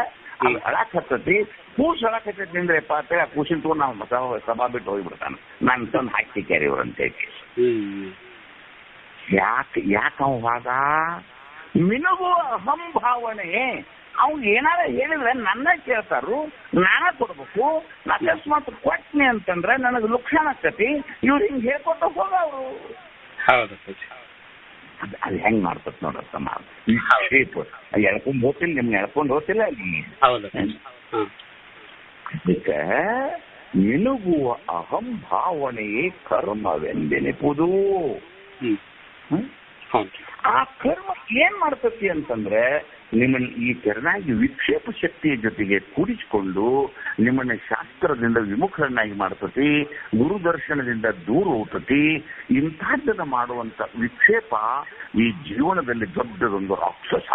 ಅದು ಅಳಾಕ್ ಹತ್ತತಿ, ಕೂಸು ಅಳಾಕ್ ಹತ್ತೈತಿ ಅಂದ್ರೆ ಪಾತ್ರ ಆ ಕೂಸಿನ ತಗೊಂಡು ನಾವು ಸಭಾ ಬಿಟ್ಟು ಹೋಗ್ಬಿಡ್ತಾನ. ನಾನು ತಂದು ಹಾಕ್ತಿಕ್ಯಾರ ಇವ್ರು ಅಂತ ಹೇಳಿ. ಯಾಕ ಅವಾಗ ನಿನಗೂ ಅಹಂಭಾವನೆ. ಅವ್ನು ಏನಾರ ಹೇಳಿದ್ರೆ ನನ್ನ ಕೇಳ್ತಾರು, ನಾನ ಕೊಡ್ಬೇಕು. ಅಕಸ್ಮಾತ್ ಕೊಟ್ನಿ ಅಂತಂದ್ರೆ ನನಗೆ ಲುಕ್ಷಾನ ಆಗ್ತತಿ. ಇವ್ರು ಹಿಂಗ್ ಹೇಳ್ಕೊತ ಹೋಗವ್ರು. ಅದು ಹೆಂಗ್ ಮಾಡ್ತತ್ ನೋಡತ್ತ ಶೇಪ್ ಎಳ್ಕೊಂಡ್ ಹೋಗ್ತಿಲ್ಲ, ನಿಮ್ನ ಎಳ್ಕೊಂಡ್ ಹೋಗ್ತಿಲ್ಲ ಅಲ್ಲಿ. ಅದಕ್ಕೆ ನಿನಗುವ ಅಹಂಭಾವನೆಯೇ ಕರ್ಮವೆಂದೆನಿಪುದು. ಆ ಕರ್ಮ ಏನ್ ಮಾಡ್ತತಿ ಅಂತಂದ್ರೆ ನಿಮ್ಮನ್ನ ಈ ತೆರನಾಗಿ ವಿಕ್ಷೇಪ ಶಕ್ತಿಯ ಜೊತೆಗೆ ಕೂಡಿಸಿಕೊಂಡು ನಿಮ್ಮನ್ನ ಶಾಸ್ತ್ರದಿಂದ ವಿಮುಖರನ್ನಾಗಿ ಮಾಡ್ತತಿ, ಗುರುದರ್ಶನದಿಂದ ದೂರ ಹೋಗ್ತತಿ. ಇಂಥದ್ದನ್ನ ಮಾಡುವಂತ ವಿಕ್ಷೇಪ ಈ ಜೀವನದಲ್ಲಿ ದೊಡ್ಡದೊಂದು ರಾಕ್ಷಸ.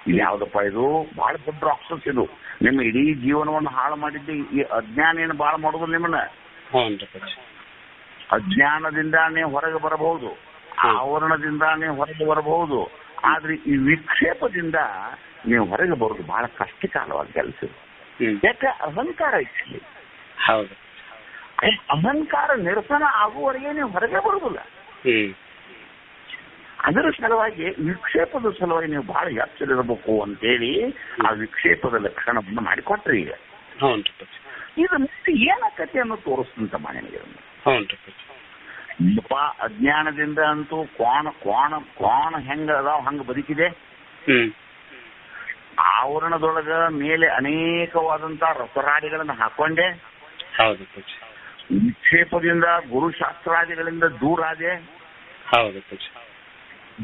ಇದು ಯಾವ್ದಪ್ಪ? ಇದು ಬಹಳ ದೊಡ್ಡ ರಾಕ್ಷಸ. ಇದು ನಿಮ್ಮ ಇಡೀ ಜೀವನವನ್ನು ಹಾಳು ಮಾಡಿದ್ದೆ ಈ ಅಜ್ಞಾನ. ಏನು ಬಾಳ ಮಾಡೋದು ನಿಮ್ಮನ್ನ? ಅಜ್ಞಾನದಿಂದಾನೇ ಹೊರಗೆ ಬರಬಹುದು, ಆವರಣದಿಂದಾನೇ ಹೊರಗೆ ಬರಬಹುದು. ಆದ್ರೆ ಈ ವಿಕ್ಷೇಪದಿಂದ ನೀವು ಹೊರಗೆ ಬರೋದು ಬಹಳ ಕಷ್ಟಕಾಲವಾದ ಕೆಲಸ. ಯಾಕೆ? ಅಹಂಕಾರ ಐತಿ. ಅಹಂಕಾರ ನಿರಸನ ಆಗುವವರೆಗೆ ನೀವು ಹೊರಗೆ ಬರುದಿಲ್ಲ. ಅದರ ಸಲುವಾಗಿ ವಿಕ್ಷೇಪದ ಸಲುವಾಗಿ ನೀವು ಬಹಳ ಎಚ್ಚರಿರಬೇಕು ಅಂತೇಳಿ ಆ ವಿಕ್ಷೇಪದ ಲಕ್ಷಣವನ್ನು ಮಾಡಿಕೊಟ್ರಿ. ಈಗ ಇದು ಮತ್ತೆ ಏನಾಕತಿ ಅನ್ನೋದು ತೋರಿಸ್ತಂತ ನಿನಗೆ. ಇಲ್ಲಪ್ಪ, ಅಜ್ಞಾನದಿಂದ ಅಂತೂ ಕೋಣ ಹೆಂಗ ಅದಾವ ಹಂಗ ಬದುಕಿದೆ. ಆವರಣದೊಳಗ ಮೇಲೆ ಅನೇಕವಾದಂತ ರಸರಾಡಿಗಳನ್ನ ಹಾಕೊಂಡೆ. ವಿಕ್ಷೇಪದಿಂದ ಗುರುಶಾಸ್ತ್ರಾದಿಗಳಿಂದ ದೂರ ಆದೆ.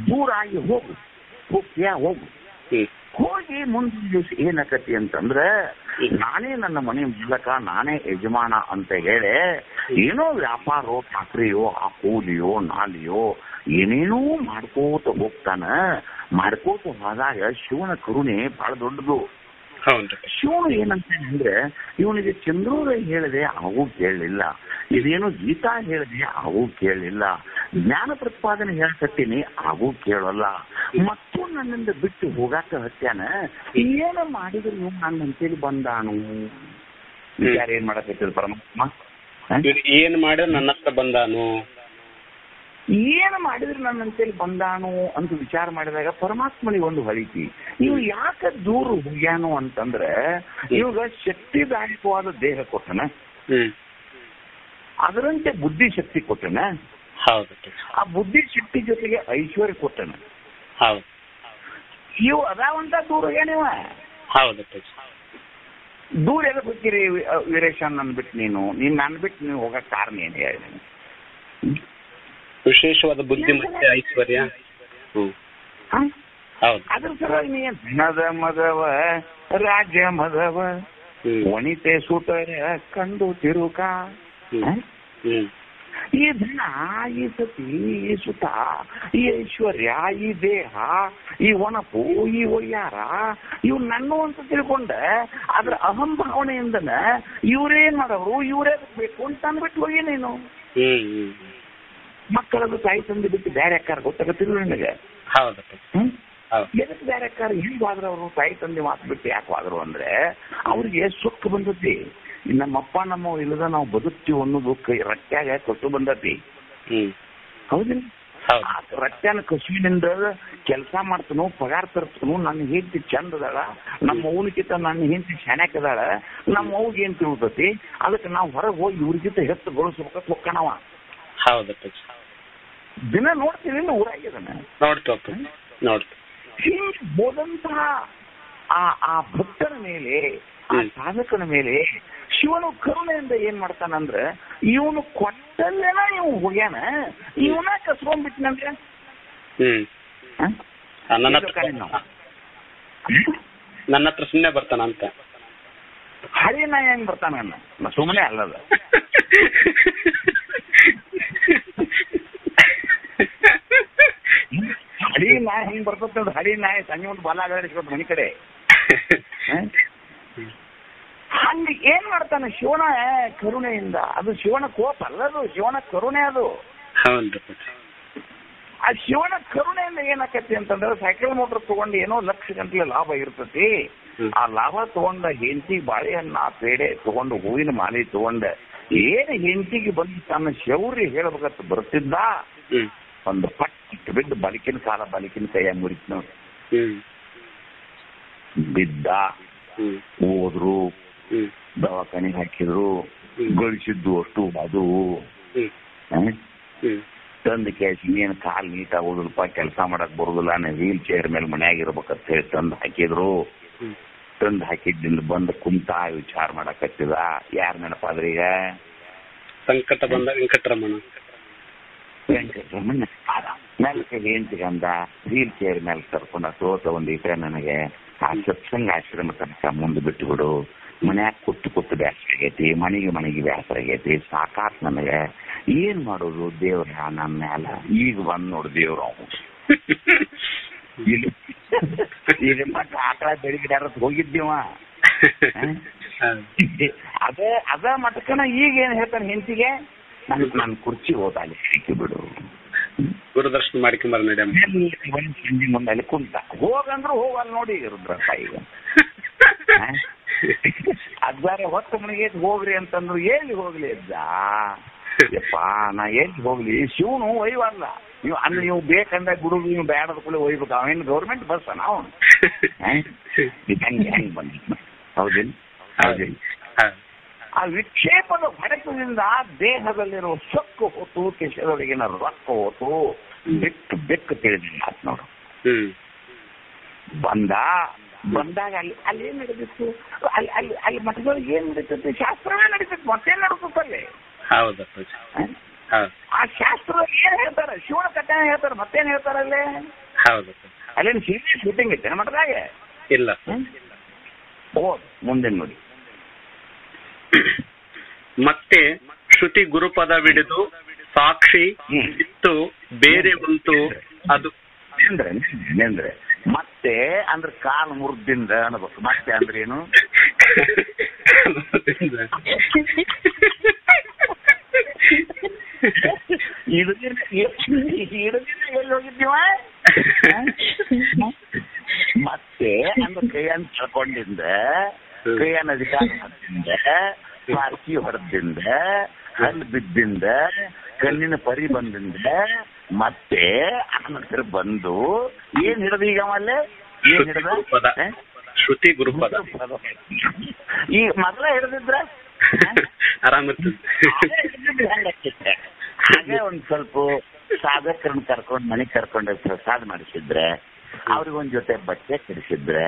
ದೂರ ಆಗಿ ಹೋಗು, ಹೋಗಿ ಮುಂದಿನ ದಿವಸ ಏನಾಕತಿ ಅಂತಂದ್ರೆ ನಾನೇ ನನ್ನ ಮನೆ ಮೂಲಕ ನಾನೇ ಯಜಮಾನ ಅಂತ ಹೇಳಿ ಏನೋ ವ್ಯಾಪಾರೋ ಠಾಕ್ರಿಯೋ ಆ ಕೂಲಿಯೋ ನಾಲಿಯೋ ಏನೇನೋ ಮಾಡ್ಕೋತ ಹೋಗ್ತಾನ. ಮಾಡ್ಕೋತ ಹೋದಾಗ ಶಿವನ ಕರುಣೆ ಬಹಳ ದೊಡ್ಡದು. ಶಿವನು ಏನಂತ ಅಂದ್ರೆ ಇವನಿಗೆ ಚಂದ್ರೋದಯ ಹೇಳಿದೆ ಅವು ಕೇಳಲಿಲ್ಲ, ಇದೇನು ಗೀತಾ ಹೇಳಿದೆ ಅವು ಕೇಳಲಿಲ್ಲ, ಜ್ಞಾನ ಪ್ರತಿಪಾದನೆ ಹೇಳ್ಕತ್ತೀನಿ ಅವು ಕೇಳಲ್ಲ, ಮತ್ತು ನನ್ನಿಂದ ಬಿಟ್ಟು ಹೋಗಾಕ ಹತ್ಯಾನ. ಏನ ಮಾಡಿದ್ರು ಇವ್ ನನ್ನಂತೇಳಿ ಬಂದಾನು. ವಿಚಾರ ಏನ್ ಮಾಡಕತ್ತಿದ ಪರಮಾತ್ಮ? ಏನ್ ಮಾಡಿದ್ರೆ ನನ್ನ ಹತ್ರ ಬಂದಾನು, ಏನು ಮಾಡಿದ್ರೆ ನನ್ನಂತೇಳಿ ಬಂದಾನು ಅಂತ ವಿಚಾರ ಮಾಡಿದಾಗ ಪರಮಾತ್ಮನಿಗೆ ಒಂದು ಹೊಳಿತಿ. ಇವು ಯಾಕೆ ದೂರ ಹೋಗ್ಯಾನು ಅಂತಂದ್ರೆ ಇವಾಗ ಶಕ್ತಿದಾಯಕವಾದ ದೇಹ ಕೊಟ್ಟನ, ಅದರಂತೆ ಬುದ್ಧಿ ಶಕ್ತಿ ಕೊಟ್ಟನ. ಆ ಬುದ್ಧಿ ಶಕ್ತಿ ಜೊತೆಗೆ ಐಶ್ವರ್ಯ ಕೊಟ್ಟನ. ಇವು ಅದಾವಂತ ದೂರ ಹೋಗ್ಯಾನಿವ. ದೂರ ಎದಕ್ಕೆ ಹೋಗ್ತೀರಿ ವೀರೇಶನ್? ನನ್ ಬಿಟ್ಟು ನೀನು ನನ್ ಬಿಟ್ಟು ನೀವು ಹೋಗಕ್ ಕಾರಣ ಏನು ಹೇಳಿ? ವಿಶೇಷವಾದ ಬುದ್ಧಿ ಮತ್ತೆ ಐಶ್ವರ್ಯ. ಅದ್ರ ಸಲುವಾಗಿ ನೀ ಧನದ ಮದವ ರಾಜ್ಯ ಮದವ ವನಿತೆ ಸುತರ ಕಂಡು ತಿರುಕ ಈ ಧನ, ಈ ಸತಿ, ಈ ಸುತ, ಈ ಐಶ್ವರ್ಯ, ಈ ದೇಹ, ಈ ಒಣಪು, ಈ ಒಯ್ಯಾರ, ಇವು ನನ್ನು ಅಂತ ತಿಳ್ಕೊಂಡೆ ಅದ್ರ ಅಹಂಭಾವನೆಯಿಂದನ ಇವ್ರೇನ್ ಮಾಡೋರು, ಇವರೇ ಬೇಕು ಅಂತ ಅಂದ್ಬಿಟ್ಟು ಹೋಗಿ ನೀನು ಮಕ್ಕಳದ್ದು ತಾಯಿ ತಂದೆ ಬಿಟ್ಟು ಬೇರೆ ಅಕ್ಕಾರ ಗೊತ್ತಾಗತ್ತಿಲ್ಲ ನನಗೆ. ಎದಕ್ಕೆ ಬೇರೆ ಅಕ್ಕಾರ ಹಿಂಗಾದ್ರೆ ಅವರು ತಾಯಿ ತಂದೆ ಮಾತು ಬಿಟ್ಟು ಯಾಕೆ ಹೋದ್ರು ಅಂದ್ರೆ ಅವ್ರಿಗೆ ಸುಖ ಬಂದತಿ. ನಮ್ಮಪ್ಪ ನಮ್ಮ ಇಲ್ಲದ ನಾವು ಬದುಕ್ತೀವಿ ಅನ್ನೋದು ರಟ್ಟ್ಯಾಗ ಕಸು ಬಂದತಿ. ಹೌದಿಲ್ಲ? ರಟ್ಟ್ಯಾನ ಕಸುವಿನಿಂದ ಕೆಲಸ ಮಾಡ್ತಾನು, ಪಗಾರ ತರ್ತಾನು, ನನ್ನ ಹೆಂಡತಿ ಚಂದ ಅದಾಳ, ನಮ್ಮ ಅವನಿಗಿಂತ ನನ್ನ ಹೆಂಡತಿ ಶಾನ್ಯಾಕದಾಳ, ನಮ್ಮ ಅವ್ಗೆ ಏನ್ ತಿಳ್ತತಿ, ಅದಕ್ಕೆ ನಾವು ಹೊರಗೆ ಹೋಗಿ ಇವ್ರಿಗಿಂತ ಹೆಚ್ಚು ಗೊಳಿಸ್ಬೇಕಂತ ಹೋಗ್ಕಣವ. ದಿನ ನೋಡ್ತೀವಿ ಊರಾಗಿದನ ಹಿಂಗ್ ಹೋದಂತಹ ಆ ಭಕ್ತರ ಮೇಲೆ, ಆ ಸಾಧಕನ ಮೇಲೆ ಶಿವನು ಕರುಣೆಯಿಂದ ಏನ್ ಮಾಡ್ತಾನಂದ್ರ ಇವನು ಕೊಟ್ಟಲ್ಲೇನ ಇವ್ ಹೋಗ್ಯಾನ, ಇವನ ಕಸ್ಕೊಂಡ್ಬಿಟ್ನಂದ್ರೆ ನನ್ನ ಹತ್ರ ಸುಮ್ಮನೆ ಬರ್ತಾನ ಅಂತ ಹರಿನ ಹೆಂಗ್ ಬರ್ತಾನ ಸುಮ್ಮನೆ ಅಲ್ಲದ. ಹಳಿ ನಾಯಿ ಹೆಂಗ್ ಬರ್ತದ, ಹಳಿ ನಾಯಿ ಸಂಜೆ ಒಂದು ಬಲ ಆಗಡಿಸ್ಕೊತ ಮನಿ ಕಡೆ. ಹಂಗ ಏನ್ ಮಾಡ್ತಾನೆ ಶಿವನ ಕರುಣೆಯಿಂದ. ಅದು ಶಿವನ ಕೋಪ ಅಲ್ಲದು, ಶಿವನ ಕರುಣೆ ಅದು. ಆ ಶಿವನ ಕರುಣೆಯಿಂದ ಏನಾಕತಿ ಅಂತಂದ್ರೆ ಸೈಕಲ್ ಮೋಟರ್ ತಗೊಂಡು ಏನೋ ಲಕ್ಷ ಗಂಟಲೆ ಲಾಭ ಇರ್ತತಿ. ಆ ಲಾಭ ತಗೊಂಡ ಹೆಂಡತಿ ಬಾಳೆಹಣ್ಣ, ಪೇಡೆ ತಗೊಂಡು, ಹೂವಿನ ಮಾಲೆ ತಗೊಂಡ ಏನ್ ಹೆಂಡತಿಗೆ ಬಂದು ತನ್ನ ಶೌರ್ಯ ಹೇಳ್ಬೇಕಂತ ಬರ್ತಿದ್ದ, ಒಂದು ಪಟ್ಟು ಬಿದ್ದು ಬಲಿಕಿನ ಕಾಲ ಬಲಿಕಿನ ಕೈಯಾಗ ಮುರಿತ್ ನೋಡಿ. ಬಿದ್ದ, ಹೋದ್ರು, ದವಾಖಾನೆಗೆ ಹಾಕಿದ್ರು, ಗಳಿಸಿದ್ದು ಅಷ್ಟು ಅದು ತಂದು ಕ್ಯಾಶ್ ಇನ್ನೇನು ಕಾಲ್ ನೀಟ್ ಆಗೋದಿಲ್ಲಪ್ಪ, ಕೆಲಸ ಮಾಡಕ್ ಬರೋದಿಲ್ಲ, ನಾನು ವೀಲ್ ಚೇರ್ ಮೇಲೆ ಮನ್ಯಾಗ ಇರ್ಬೇಕಂತ ಹೇಳಿ ತಂದು ಹಾಕಿದ್ರು. ತಂದು ಹಾಕಿದ್ದಿಂದ ಬಂದು ಕುಂತ ವಿಚಾರ ಮಾಡಕತ್ತಿದ. ಯಾರ ನೆನಪಾದ್ರಿ ಈಗ? ಸಂಕಟ ಬಂದ ವೆಂಕಟರಮಣ. ವೆಂಕಟರಮಣ ನೆಲಕ್ಕೆ ಹೆಂಡತಿಗಂದ ವೀಲ್ ಚೇರ್ ಮೇಲೆ ಕರ್ಕೊಂಡ ಸೋತ ಒಂದ್ ಇಟ್ರೆ ನನಗೆ ಆ ಸತ್ಸಂಗ ಆಶ್ರಮ ತನಕ ಮುಂದೆ ಬಿಟ್ಟು ಬಿಡು, ಮನ್ಯಾಗ ಕೂತು ಬ್ಯಾಸರ ಆಗೈತಿ, ಮನೆಗೆ ಬ್ಯಾಸರ ಆಗೈತಿ, ಸಾಕಾತ್ ನನಗೆ, ಏನ್ ಮಾಡೋದು ದೇವ್ರ ನನ್ನ ಮ್ಯಾಲ. ಈಗ ಬಂದ್ ನೋಡು ದೇವ್ರ ಅವನು. ಈಗ ಮತ್ತೆ ಆಕಳ ಬೆಳಿಗ್ಗೆ ಹೋಗಿದ್ದೀವ ಅದ ಮಟಕನ ಈಗ ಏನ್ ಹೇಳ್ತಾನೆ ಹೆಂಡತಿಗೆ, ನನ್ ಕುರ್ಚಿ ಹೋದಲ್ಲಿ ಸಿಕ್ಕಿ ಬಿಡು, ಗುರುದರ್ಶನ ಮಾಡ್ಕೊಂಬರ ಸಂಜೆ ಮುಂದೆ ಅಲ್ಲಿ ಕುಂತ ಹೋಗಂದ್ರು ಹೋಗಲ್ಲ ನೋಡಿ ರುದ್ರಪ್ಪ. ಈಗ ಅದಾರೆ ಹೊತ್ತು ಮನೆಗೆ ಹೋಗ್ರಿ ಅಂತಂದ್ರು ಎಲ್ಲಿ ಹೋಗ್ಲಿ ಅಜ್ಜ ಯಪ್ಪಾ, ನಾ ಎಲ್ಲಿ ಹೋಗ್ಲಿ, ಶಿವನು ಒಯ್ಯಲ್ಲ. ನೀವು ಬೇಕಂದ್ರೆ ಗುಡು ನೀವು ಬೇಡದ ಕೂಡ ಒಯ್ಬೇಕು. ಅವೇನು ಗೌರ್ಮೆಂಟ್ ಬಸ್ ನಾವು ಹೆಂಗ್ ಬಂದಿದ್ನ. ಹೌದಿಲ್ಲ? ಆ ವಿಕ್ಷೇಪದ ಹೊಡೆತದಿಂದ ದೇಹದಲ್ಲಿರೋ ಸೊಕ್ಕು ಹೋತು, ಕೆಶದೊಳಗಿನ ರೊಕ್ಕ ಹೋತು, ಬೆಕ್ಕು ತಿಳಿದಿಲ್ಲ ಅಂತ ನೋಡು. ಬಂದಾಗ ಅಲ್ಲಿ ಏನ್ ನಡೀತಿತ್ತು, ಅಲ್ಲಿ ಮಠದೊಳಗೆ ಏನ್ ನಡೀತೈತಿ, ಶಾಸ್ತ್ರವೇ ನಡೀತೈತಿ, ಮತ್ತೇನ್ ನಡೀತಲ್ಲಿ. ಆ ಶಾಸ್ತ್ರದಲ್ಲಿ ಏನ್ ಹೇಳ್ತಾರ, ಶಿವನ ಕಥೆ ಹೇಳ್ತಾರ, ಮತ್ತೇನ್ ಹೇಳ್ತಾರ ಅಲ್ಲೇ. ಅಲ್ಲೇನು ಸೀರಿಯಸ್ ಶೂಟಿಂಗ್ ಐತೆ ಮಠದಾಗ ಇಲ್ಲ. ಮುಂದೆ ನೋಡಿ. ಮತ್ತೆ ಶ್ರುತಿ ಗುರುಪದವಿಡಿದು ಸಾಕ್ಷಿ ಇತ್ತು ಬೇರೆ ಉಂಟು ಅದು ಅಂದ್ರೆ ಮತ್ತೆ ಅಂದ್ರೆ ಕಾಲು ಮುರಿದಿಂದ ಅನ್ಬೇಕು. ಮತ್ತೆ ಅಂದ್ರೆ ಏನು? ಎಲ್ಲಿ ಹೋಗಿದ್ದೀವ? ಮತ್ತೆ ಅಂದ್ರೆ ಕೈಯನ್ನು ಕಳ್ಕೊಂಡಿಂದ, ಕೈಯನ್ನು ಅಧಿಕಾರ ಹೊರದಿಂದ, ಪಾರ್ಕಿ ಹೊರದಿಂದ, ಹಲ್ಲು ಬಿದ್ದಿಂದ, ಕಣ್ಣಿನ ಪರಿ ಬಂದಿಂದ, ಮತ್ತೆ ಆನಂತರ ಬಂದು ಏನ್ ಹಿಡಿದು ಈಗ ಅಲ್ಲೇ ಏನ್ ಹಿಡಿದ? ಶ್ರುತಿ ಗುರುಪದ. ಈ ಮೊದಲ ಹಿಡಿದಿದ್ರ ಹಾಗೆ ಒಂದ್ ಸ್ವಲ್ಪ ಸಾಧಕರನ್ನ ಕರ್ಕೊಂಡ್ ಮನೆಗ್ ಕರ್ಕೊಂಡ ಪ್ರಸಾದ ಮಾಡಿಸಿದ್ರೆ, ಅವ್ರಿಗೊಂದ್ ಜೊತೆ ಬಟ್ಟೆ ಕೆಡಿಸಿದ್ರೆ,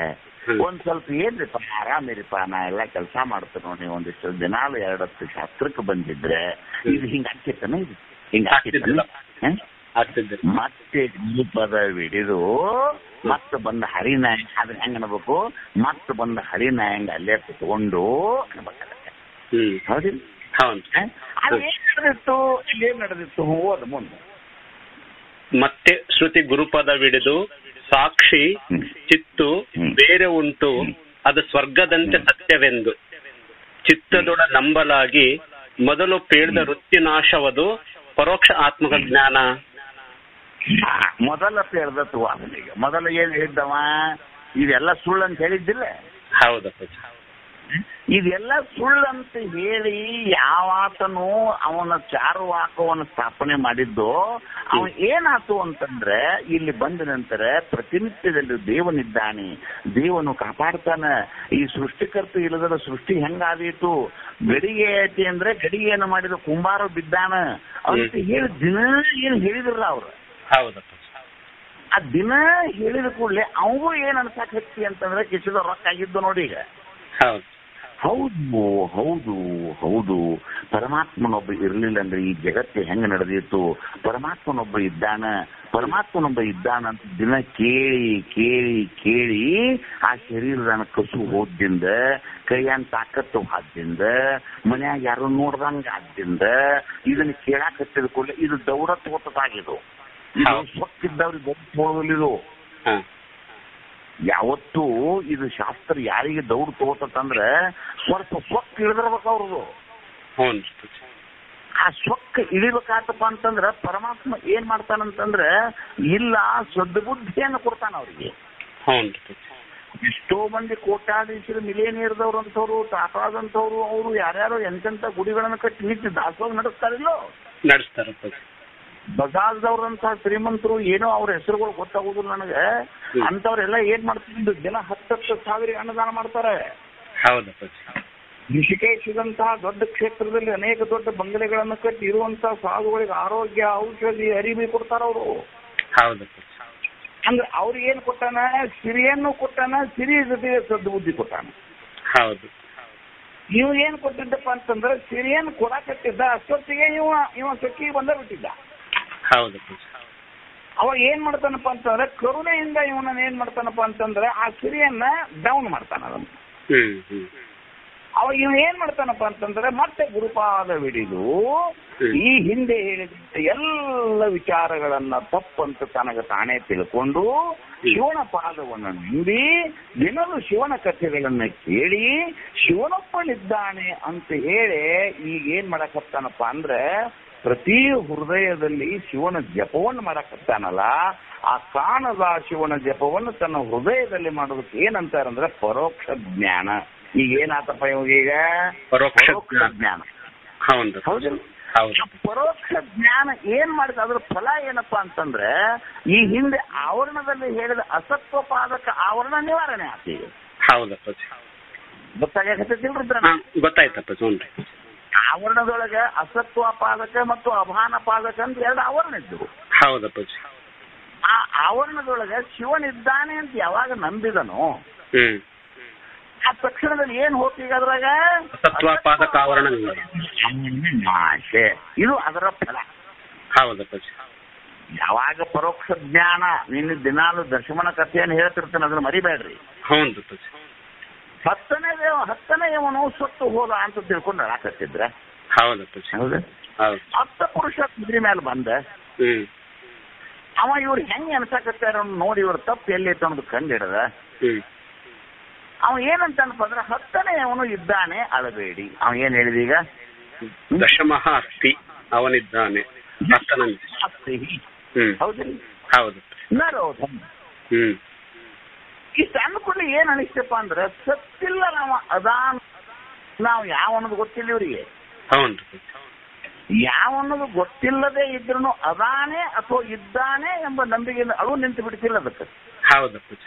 ಒಂದ್ ಸ್ವಲ್ಪ ಏನ್ರಿಪ್ಪ ಆರಾಮಿರಿಪ್ಪ, ನಾ ಎಲ್ಲಾ ಕೆಲಸ ಮಾಡ್ತೇನೆ, ನೀವು ಒಂದಿಷ್ಟು ದಿನಾಲು 2 ಹೊತ್ತು ಶಾಸ್ತ್ರಕ್ಕೆ ಬಂದಿದ್ರೆ ಇದು ಹಿಂಗ ಆಗ್ತಿತ್ತಾನ? ಇದು ಹಿಂಗ ಆಗ್ತಿತ್ತಾನ? ಮತ್ತೆ ಗುರುಪದವಿಡಿದು ಮತ್ತೆ ಬಂದ ಹರಿನಾಯ, ಅದನ್ನ ಹೆಂಗ ಅನ್ಬೇಕು, ಮತ್ತೆ ಬಂದ ಹರಿನಾಯಂಗ ಅಲ್ಲೇ ಕುತ್ಕೊಂಡು ಅನ್ಬೇಕಾಗತ್ತೆ. ಹೌದಿಲ್ಲ? ನಡೆದಿತ್ತು ಇಲ್ಲೇನ್ ನಡೆದಿತ್ತು ಹೋದ ಮುಂದೆ. ಮತ್ತೆ ಶ್ರುತಿ ಗುರುಪದವಿಡಿದು ಸಾಕ್ಷಿ ಚಿತ್ತು ಬೇರೆ ಉಂಟು ಅದು ಸ್ವರ್ಗದಂತೆ ಸತ್ಯವೆಂದು ಚಿತ್ತದೊಡ ನಂಬಲಾಗಿ ಮೊದಲು ಪೇಳ್ದ ವೃತ್ತಿ ನಾಶವದು ಪರೋಕ್ಷ ಆತ್ಮಕ ಜ್ಞಾನ. ಮೊದಲ ಪೇಳ್ದತ್ತು ಅವನಿಗೆ ಮೊದಲ ಏನ್ ಹೇಳಿದ್ದವ ಇದೆಲ್ಲ ಸುಳ್ಳು ಅಂತ ಹೇಳಿದ್ದಿಲ್ಲ. ಹೌದಪ್ಪ. ಇದೆಲ್ಲ ಸುಳ್ಳಂತ ಹೇಳಿ ಯಾವಾತನು ಅವನ ಚಾರುವಾಕವನ್ನು ಸ್ಥಾಪನೆ ಮಾಡಿದ್ದು ಅವನ್ ಏನಾತು ಅಂತಂದ್ರೆ ಇಲ್ಲಿ ಬಂದ ನಂತರ ಪ್ರತಿನಿತ್ಯದಲ್ಲಿ ದೇವನಿದ್ದಾನೆ, ದೇವನು ಕಾಪಾಡ್ತಾನ. ಈ ಸೃಷ್ಟಿಕರ್ತ ಇಲ್ಲದ ಸೃಷ್ಟಿ ಹೆಂಗಾದೀತು, ಗಡಿಗೆ ಐತಿ ಅಂದ್ರೆ ಗಡಿಗೆಯನ್ನು ಮಾಡಿದ ಕುಂಬಾರ ಬಿದ್ದಾನ ಅಂತ ಹೇಳಿ ದಿನ ಏನ್ ಹೇಳಿದ್ರಲ್ಲ ಅವ್ರು. ಹೌದಪ್ಪ. ಆ ದಿನ ಹೇಳಿದ ಕೂಡಲೇ ಅವಗೂ ಏನ್ ಅನ್ಸಾಕ್ ಹಚ್ಚಿ ಅಂತಂದ್ರೆ ಕಿಸಿದ ರೊಕ್ಕ ಆಗಿದ್ದು ನೋಡಿ ಈಗ. ಹೌದು ಹೌದು ಹೌದು ಪರಮಾತ್ಮನೊಬ್ಬ ಇರ್ಲಿಲ್ಲ ಅಂದ್ರೆ ಈ ಜಗತ್ತು ಹೆಂಗ ನಡೆದಿತ್ತು, ಪರಮಾತ್ಮನೊಬ್ಬ ಪರಮಾತ್ಮನೊಬ್ಬ ಇದ್ದಾನ ಅಂತ ದಿನ ಕೇಳಿ ಕೇಳಿ ಕೇಳಿ ಆ ಶರೀರದ ಕಸು ಹೋದಿಂದ, ಕೈಯನ್ ತಾಕತ್ತು ಹಾದಿಂದ, ಮನ್ಯಾಗ ಯಾರು ನೋಡ್ದಂಗ ಆದ್ದಿಂದ ಇದನ್ನ ಕೇಳಾಕ್ ಹತ್ತಿದ ಕೂಡಲೇ ಇದು ದೌಡತ್ ಹೊತ್ತದಾಗಿದು. ಸೊಕ್ಕಿದ್ದವ್ರಿಗೆ ಗೊತ್ತಿದು. ಯಾವತ್ತೂ ಇದು ಶಾಸ್ತ್ರ ಯಾರಿಗೆ ದೌಡ್ ತಗೋತಂದ್ರೆ ಸ್ವಲ್ಪ ಸೊಕ್ಕ ಇಳಿದಿರ್ಬೇಕು ಅವ್ರದು. ಆ ಸೊಕ್ಕ ಇಳಿಬೇಕಾತಪ್ಪ ಅಂತಂದ್ರ ಪರಮಾತ್ಮ ಏನ್ ಮಾಡ್ತಾನಂತಂದ್ರೆ ಇಲ್ಲ ಸದ್ಬುದ್ಧಿಯನ್ನು ಕೊಡ್ತಾನ ಅವ್ರಿಗೆ. ಎಷ್ಟೋ ಮಂದಿ ಕೋಟ್ಯಾಧೀಶರು ಮಿಲೇನಿಯರ್ದವ್ರು ಅಂತವ್ರು ಟಾಟಾದಂತವ್ರು ಅವರು ಯಾರ್ಯಾರು ಎಂತೆಂತ ಗುಡಿಗಳನ್ನ ಕಟ್ಟಿ ನಿಂತು ದಾಸೋಹ ನಡೆಸ್ತಾರಿಲ್ಲೋ, ನಡೆಸ್ತಾರ. ಬಜಾಜ್ದವ್ರಂತ ಶ್ರೀಮಂತರು ಏನೋ ಅವ್ರ ಹೆಸರುಗಳು ಗೊತ್ತಾಗುದಿಲ್ಲ ನನಗೆ. ಅಂತವ್ರೆಲ್ಲ ಏನ್ ಮಾಡ್ತಿದ್ರು ದಿನ 10,000 ಅನ್ನದಾನ ಮಾಡ್ತಾರೆ. ಋಷಿಕೇಶದಂತಹ ದೊಡ್ಡ ಕ್ಷೇತ್ರದಲ್ಲಿ ಅನೇಕ ದೊಡ್ಡ ಬಂಗಲೆಗಳನ್ನು ಕಟ್ಟಿ ಇರುವಂತಹ ಸಾಧುಗಳಿಗೆ ಆರೋಗ್ಯ ಔಷಧಿ ಅರಿವಿ ಕೊಡ್ತಾರ ಅವರು. ಅಂದ್ರೆ ಅವ್ರಿಗೆ ಏನ್ ಕೊಟ್ಟಾನ, ಸಿರಿಯನ್ನು ಕೊಟ್ಟಾನ, ಸಿರಿ ಜೊತೆಗೆ ಸದ್ಬುದ್ಧಿ ಕೊಟ್ಟಾನ. ಇವ್ ಏನ್ ಕೊಟ್ಟಿದ್ದಪ್ಪ ಅಂತಂದ್ರೆ ಸಿರಿಯನ್ನು ಕೊಡಾಕಟ್ಟಿದ್ದ ಅಷ್ಟೊತ್ತಿಗೆ ಇವ ಸೊಕ್ಕಿಗೆ ಬಂದ ಬಿಟ್ಟಿದ್ದ. ಅವ ಏನ್ ಮಾಡ್ತಾನಪ್ಪ ಅಂತಂದ್ರೆ ಕರುಣೆಯಿಂದ ಇವನನ್ನ ಏನ್ ಮಾಡ್ತಾನಪ್ಪ ಅಂತಂದ್ರೆ ಆ ಸಿರಿಯನ್ನ ಡೌನ್ ಮಾಡ್ತಾನ ಅದನ್ನ. ಅವ ಇವ್ ಏನ್ ಮಾಡ್ತಾನಪ್ಪ ಅಂತಂದ್ರೆ ಮತ್ತೆ ಗುರುಪಾದವಿಡಿದು ಈ ಹಿಂದೆ ಹೇಳಿದಂತ ಎಲ್ಲ ವಿಚಾರಗಳನ್ನ ತಪ್ಪಂತ ತನಗ ತಾನೇ ತಿಳ್ಕೊಂಡು ಶಿವನ ಪಾದವನ್ನು ನಂಬಿ ದಿನಲು ಶಿವನ ಕಥೆಗಳನ್ನ ಕೇಳಿ ಶಿವನೊಬ್ಬನಿದ್ದಾನೆ ಅಂತ ಹೇಳಿ ಈಗ ಏನ್ ಮಾಡಕತ್ತಾನಪ್ಪ ಅಂದ್ರೆ ಪ್ರತಿ ಹೃದಯದಲ್ಲಿ ಶಿವನ ಜಪವನ್ನು ಮಾಡಕತ್ತಾನಲ್ಲ, ಆ ಕಾಣದ ಶಿವನ ಜಪವನ್ನು ತನ್ನ ಹೃದಯದಲ್ಲಿ ಮಾಡೋದಕ್ಕೆ ಏನಂತಾರಂದ್ರೆ ಪರೋಕ್ಷ ಜ್ಞಾನ. ಈಗ ಏನಾತಪ್ಪ ಇವಾಗ ಪರೋಕ್ಷ ಜ್ಞಾನ. ಹೌದಿಲ್ಲ? ಪರೋಕ್ಷ ಜ್ಞಾನ ಏನ್ ಮಾಡಿದ ಅದ್ರ ಫಲ ಏನಪ್ಪಾ ಅಂತಂದ್ರೆ ಈ ಹಿಂದೆ ಆವರಣದಲ್ಲಿ ಹೇಳಿದ ಅಸತ್ವ ಪಾದಕ ಆವರಣ ನಿವಾರಣೆ ಆಗ್ತೀವಿ. ಗೊತ್ತಾಯ್ತಪ್ಪ. ಆವರಣದೊಳಗೆ ಅಸತ್ವ ಪಾದಕ ಮತ್ತು ಅಭಾನ ಪಾದಕ ಅಂತ 2 ಆವರಣ ಇದ್ದವು. ಆ ಆವರಣದೊಳಗೆ ಶಿವನಿದ್ದಾನೆ ಅಂತ ಯಾವಾಗ ನಂಬಿದನೋ ಆ ತಕ್ಷಣದಲ್ಲಿ ಏನ್ ಹೋಗ್ತೀಗ ಅದ್ರಾಗ ಸತ್ವಪಾದಕ ಆವರಣ ನಾಶೆ. ಇದು ಅದರ ಫಲ. ಯಾವಾಗ ಪರೋಕ್ಷ ಜ್ಞಾನ ನಿನ್ನ ದಿನಾಲು ದರ್ಶಮನ ಕಥೆಯನ್ನು ಹೇಳ್ತಿರ್ತಾನೆ ಅದನ್ನ ಮರಿಬೇಡ್ರಿ. 10ನೇ ಇವನು ಸತ್ತು ಹೋದ ಅಂತ ತಿಳ್ಕೊಂಡು ಹಾಕತ್ತಿದ್ರ. ಹೌದು. 10 ಪುರುಷ ಕುದುರೆ ಮೇಲೆ ಬಂದ ಅವ ಇವ್ರು ಹೆಂಗ್ ಅನ್ಸಾಕತ್ತಾರ ನೋಡಿ ಇವ್ರ ತಪ್ಪು ಎಲ್ಲಿ ಐತೆ ಅನ್ನೋದು ಕಂಡು ಹಿಡದ. ಅವ ಏನಂತನಪ್ಪ ಅಂದ್ರೆ 10ನೇ ಅವನು ಇದ್ದಾನೆ ಅಳಬೇಡಿ. ಅವ ಏನ್ ಹೇಳಿದೀಗ ದಶಮಃ ಅಸ್ತಿ ಅವನಿದ್ದಾನೆ. ಹೌದಿಲ್ಲ? ಹೌದು. ನರೋಧಂ ಇಷ್ಟು ಅಂದ್ಕೊಂಡು ಏನ್ ಅನಿಸ್ತಪ್ಪ ಅಂದ್ರೆ ಸತ್ತಿಲ್ಲ ನಾವು ಯಾವನ್ನೋದು ಗೊತ್ತಿಲ್ಲ ಇವ್ರಿಗೆ. ಯಾವನ್ನೋದು ಗೊತ್ತಿಲ್ಲದೆ ಇದ್ರೂ ಅದಾನೆ ಅಥವಾ ಇದ್ದಾನೆ ಎಂಬ ನಂಬಿಕೆಯಿಂದ ಅಳು ನಿಂತು ಬಿಡ್ತಿಲ್ಲ ಅದಕ್ಕೆ.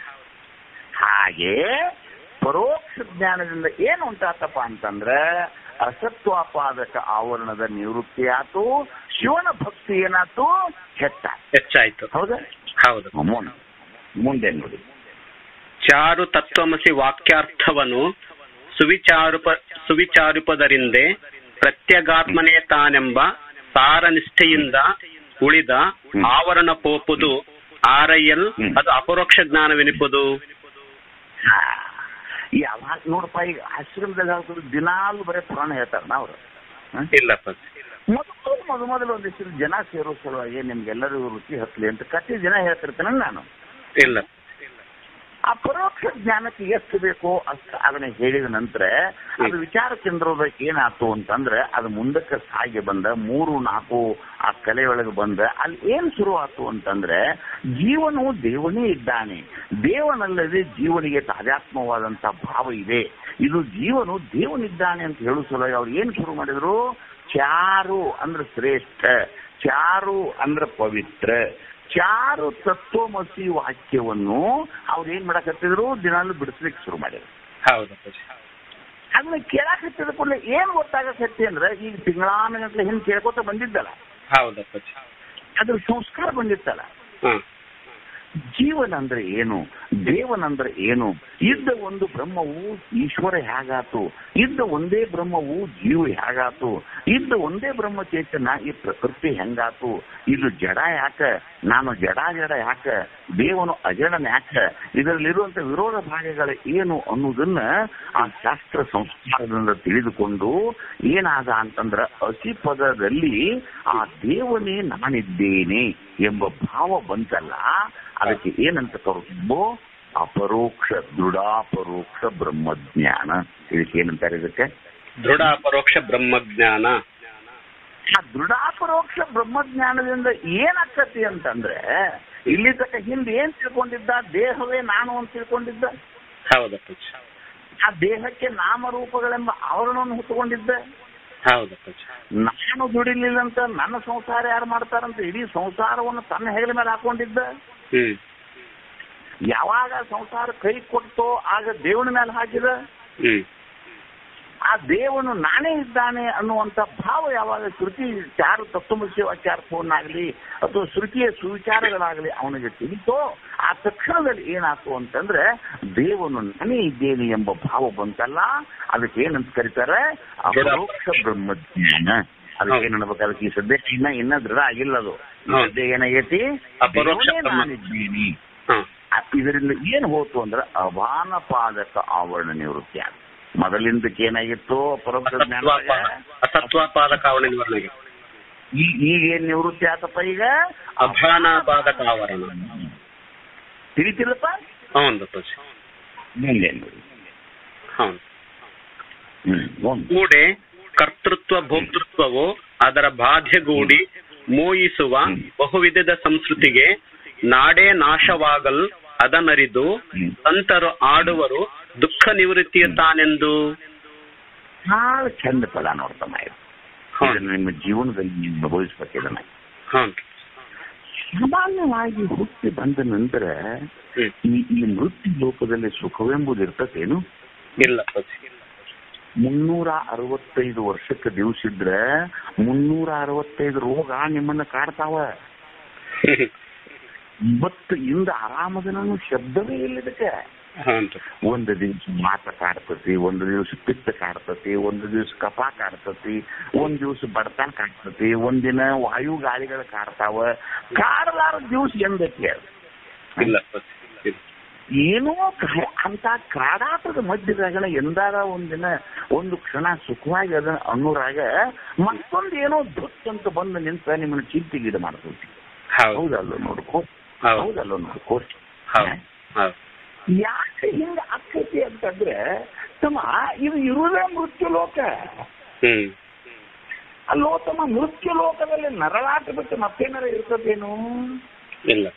ಹಾಗೆ ಪರೋಕ್ಷ ಜ್ಞಾನದಿಂದ ಏನು ಉಂಟಾತಪ್ಪ ಅಂತಂದ್ರೆ ಅಸತ್ವಾಪಾದಕ ಆವರಣದ ನಿವೃತ್ತಿ ಆತು, ಶಿವನ ಭಕ್ತಿ ಏನಾತು ಹೆಚ್ಚಾಯ್ತು. ಹೌದಾ? ಹೌದು. ಮುಂದೆ ನೋಡಿ, ಚಾರು ತತ್ವಮಸಿ ವಾಕ್ಯಾರ್ಥವನ್ನು ಸುವಿಚಾರುಪದರಿಂದೆ ಪ್ರತ್ಯಗಾತ್ಮನೇ ತಾನೆಂಬ ಸಾರನಿಷ್ಠೆಯಿಂದ ಉಳಿದ ಆವರಣ ಪೋಪುದು ಆರೈಯಲ್ ಅದು ಅಪರೋಕ್ಷ ಜ್ಞಾನವೆನಿಪುದು. ಯಾವಾಗ ನೋಡಪ್ಪ ಈಗ ಆಶ್ರಮದಲ್ಲಿ ದಿನಾಲು ಬರೀ ಪುರಾಣ ಹೇಳ್ತಾರ ಅವ್ರು. ಇಲ್ಲಪ್ಪ ಮೊದಲು ಒಂದಿಷ್ಟು ಜನ ಸೇರೋ ಸಲುವಾಗಿ ನಿಮ್ಗೆಲ್ಲರಿಗೂ ರುಚಿ ಹತ್ತಲಿ ಅಂತ ಕಟ್ಟಿ ಜನ ಹೇಳ್ತಿರ್ತಾನೆ ನಾನು. ಇಲ್ಲ. ಆ ಪರೋಕ್ಷ ಜ್ಞಾನಕ್ಕೆ ಎಷ್ಟು ಬೇಕೋ ಅಷ್ಟು ಅದನ್ನ ಹೇಳಿದ ನಂತರ ಅದು ವಿಚಾರ ಕೇಂದ್ರದ ಏನಾಯ್ತು ಅಂತಂದ್ರೆ ಅದು ಮುಂದಕ್ಕೆ ಸಾಗಿ ಬಂದ 3-4 ಆ ಕಲೆಯೊಳಗೆ ಬಂದ ಅಲ್ಲಿ ಏನ್ ಶುರು ಆಯ್ತು ಅಂತಂದ್ರೆ ಜೀವನವು ದೇವನೇ ಇದ್ದಾನೆ, ದೇವನಲ್ಲದೆ ಜೀವನಿಗೆ ತಾದಾತ್ಮವಾದಂತ ಭಾವ ಇದೆ, ಇದು ಜೀವನು ದೇವನಿದ್ದಾನೆ ಅಂತ ಹೇಳೋ ಸಲುವಾಗಿ ಅವ್ರು ಏನ್ ಶುರು ಮಾಡಿದ್ರು, ಚಾರು ಅಂದ್ರೆ ಶ್ರೇಷ್ಠ, ಚಾರು ಅಂದ್ರೆ ಪವಿತ್ರ, ಚಾರು ತತ್ವಮಸಿ ವಾಕ್ಯವನ್ನು ಅವ್ರು ಏನ್ ಮಾಡಕತ್ತಿದ್ರು, ದಿನಾಲು ಬಿಡಿಸ್ಲಿಕ್ಕೆ ಶುರು ಮಾಡಿದ್ರು. ಹೌದು. ಅದನ್ನ ಕೇಳಾಕತ್ತಿದ ಕೂಡಲೇ ಏನ್ ಗೊತ್ತಾಗತ್ತೆ ಅಂದ್ರೆ ಈಗ ತಿಂಗಳಾನುಗಟ್ಲೆ ಹಿಂದೆ ಕೇಳ್ಕೊತ ಬಂದಿದ್ದಲ್ಲ, ಹೌದಪ್ಪ, ಅದ್ರ ಸಂಸ್ಕಾರ ಬಂದಿತ್ತಲ್ಲ. ಜೀವನ ಅಂದ್ರೆ ಏನು, ದೇವನಂದ್ರೆ ಏನು, ಇದ್ದ ಒಂದು ಬ್ರಹ್ಮವು ಈಶ್ವರ ಹೇಗಾತು, ಇದ್ದ ಒಂದೇ ಬ್ರಹ್ಮವು ಜೀವ ಹೇಗಾತು, ಇದ್ದ ಒಂದೇ ಬ್ರಹ್ಮ ಚೇತನ ಈ ಪ್ರಕೃತಿ ಹೆಂಗಾತು, ಇದು ಜಡ ಯಾಕ, ನಾನು ಜಡ ಯಾಕ, ದೇವನು ಅಜಡನ ಯಾಕ, ಇದರಲ್ಲಿರುವಂತ ವಿರೋಧ ಭಾಗಗಳು ಏನು ಅನ್ನೋದನ್ನ ಆ ಶಾಸ್ತ್ರ ಸಂಸ್ಕಾರದಿಂದ ತಿಳಿದುಕೊಂಡು ಏನಾದ ಅಂತಂದ್ರ ಅಸಿ ಪದದಲ್ಲಿ ಆ ದೇವನೇ ನಾನಿದ್ದೇನೆ ಎಂಬ ಭಾವ ಬಂತಲ್ಲ, ಅದಕ್ಕೆ ಏನಂತ ಕರೆದು ಅಪರೋಕ್ಷ ದೃಢಾಪರೋಕ್ಷ ಬ್ರಹ್ಮಜ್ಞಾನ. ಇದಕ್ಕೆ ಏನಂತಾರೆ, ಇದಕ್ಕೆ ದೃಢಾಪರೋಕ್ಷ ಬ್ರಹ್ಮಜ್ಞಾನ. ಆ ದೃಢಾಪರೋಕ್ಷ ಬ್ರಹ್ಮಜ್ಞಾನದಿಂದ ಏನಾಗ್ತತಿ ಅಂತಂದ್ರೆ ಇಲ್ಲಿ ತಕ್ಕ ಹಿಂದೆ ಏನ್ ತಿಳ್ಕೊಂಡಿದ್ದ, ದೇಹವೇ ನಾನು ಅಂತ ತಿಳ್ಕೊಂಡಿದ್ದ. ಹೌದಪ್ಪ. ಆ ದೇಹಕ್ಕೆ ನಾಮರೂಪಗಳೆಂಬ ಆವರಣವನ್ನು ಹೊತ್ತುಕೊಂಡಿದ್ದ. ಹೌದಪ್ಪ. ನಾನು ದುಡಿಲಿಲ್ಲಂತ ನನ್ನ ಸಂಸಾರ ಯಾರು ಮಾಡ್ತಾರಂತ ಇಡೀ ಸಂಸಾರವನ್ನು ತನ್ನ ಹೆಗಲ ಮೇಲೆ ಹಾಕೊಂಡಿದ್ದ. ಯಾವಾಗ ಸಂಸಾರ ಕೈ ಕೊಡ್ತೋ ಆಗ ದೇವನ ಮೇಲೆ ಹಾಕಿದ. ಆ ದೇವನು ನಾನೇ ಇದ್ದಾನೆ ಅನ್ನುವಂತ ಭಾವ ಯಾವಾಗ ಶ್ರುತಿ ಚಾರು ತತ್ವಮಸಿ ವಾಕ್ಯಾರ್ಥವನ್ನಾಗಲಿ ಅಥವಾ ಶ್ರುತಿಯ ಸುವಿಚಾರಗಳಾಗಲಿ ಅವನಿಗೆ ತಿಳಿತೋ ಆ ತಕ್ಷಣದಲ್ಲಿ ಏನಾಯ್ತು ಅಂತಂದ್ರೆ ದೇವನು ನಾನೇ ಇದ್ದೇನೆ ಎಂಬ ಭಾವ ಬಂತಲ್ಲ, ಅದಕ್ಕೆ ಏನಂತ ಕರೀತಾರೆ, ಅಪರೋಕ್ಷ ಬ್ರಹ್ಮಜ್ಞಾನ. ಅದಕ್ಕೆ ಏನ್ ಅನ್ಬೇಕು, ಅದಕ್ಕೆ ಈ ಸದ್ಯ ಇನ್ನ ದೃಢ ಆಗಿಲ್ಲ. ಅದು ಈ ಸದ್ಯ ಏನಾಗೈತಿ, ನಾನಿದ್ದೀನಿ. ಇದರಿಂದ ಏನ್ ಹೋತು ಅಂದ್ರೆ ಅಭಾನ ಪಾದಕ ಆವರಣ ನಿವೃತ್ತಿ ಆಗ. ಮೊದಲಿಂದಕ್ಕೆ ಏನಾಗಿತ್ತು, ಪರೋಕ್ಷ ಜ್ಞಾನ ಅಸತ್ವಾಪಾದಕ ಆವರಣ ನಿವೃತ್ತಿ. ಈಗ ಏನ್ ನಿವೃತ್ತಿ ಆತಪ್ಪ, ಈಗ ಅಭಾನಪಾದಕ ಆವರಣ ತಿಳಿತಿಲ್ಲಪ್ಪ. ಕೂಡೆ ಕರ್ತೃತ್ವ ಭೋಕ್ತೃತ್ವವು ಅದರ ಬಾಧ್ಯಗೂಡಿ ಮೋಯಿಸುವ ಬಹುವಿಧದ ಸಂಸ್ಕೃತಿಗೆ ನಾಡೇ ನಾಶವಾಗಲ್ ಅದನರಿದು ಸಂತರು ಆಡುವರು ದುಃಖ ನಿವೃತ್ತಿಯ ತಾನೆಂದು. ಬಹಳ ಚಂದ ಪದ ನೋಡ್ತಮ್ಮ. ನಿಮ್ಮ ಜೀವನದಲ್ಲಿ ನೀವು ಅನುಭವಿಸ್ಬೇಕಿದನ್ನ. ಸಾಮಾನ್ಯವಾಗಿ ಹುಟ್ಟಿ ಬಂದ ನಂತರ ಈ ಮೃತ್ಯು ಲೋಕದಲ್ಲಿ ಸುಖವೆಂಬುದು ಇರ್ತತೇನು? ಇಲ್ಲ. 365 ವರ್ಷಕ್ಕೆ ದಿವಸ ಇದ್ರೆ 365 ರೋಗ ನಿಮ್ಮನ್ನ ಕಾಡ್ತಾವ. ಇವತ್ತು ಇಂದ ಆರಾಮದನೂ ಶಬ್ದವೇ ಇಲ್ಲ ಇದಕ್ಕೆ. ಒಂದು ದಿವಸ ಮಾತ ಕಾಡ್ತತಿ, ಒಂದು ದಿವಸ ಪಿತ್ತ ಕಾಡ್ತತಿ, ಒಂದು ದಿವಸ ಕಫ ಕಾಡ್ತತಿ, ಒಂದ್ ದಿವಸ ಬಡತನ ಕಾಡ್ತತಿ, ಒಂದಿನ ವಾಯು ಗಾಳಿಗಳು ಕಾಡ್ತಾವ. ಕಾಡಲಾರ ದಿವಸ ಎಂದಕ್ಕೆ ಏನೋ ಅಂತ ಕಾಡಾಟದ ಮಧ್ಯದಾಗ ಎಂದಾಗ ಒಂದಿನ ಒಂದು ಕ್ಷಣ ಸುಖವಾಗಿ ಅದ ಅನ್ನೋರಾಗ ಮತ್ತೊಂದು ಏನೋ ದುಃಖ ಅಂತ ಬಂದು ನಿಂತ ನಿಮ್ಮನ್ನ ಚಿಂತೆಗೀಡು ಮಾಡ್ತೈತಿ. ಹೌದಲ್ಲ ನೋಡ್ಕೋ, ಹೌದಲ್ಲ ನೋಡ್ಕೋ. ಯಾಕೆ ಹಿಂಗ ಆಗ್ತೈತಿ ಅಂತಂದ್ರೆ ತಮ್ಮ ಇದು ಇರುವುದೇ ಮೃತ್ಯು ಲೋಕ. ಅಲ್ಲೋ ತಮ್ಮ, ಮೃತ್ಯು ಲೋಕದಲ್ಲಿ ನರಳಾಟ ಬಿಟ್ಟು ಮತ್ತೇನಾರ ಇರ್ತದೇನು? ಇಲ್ಲ.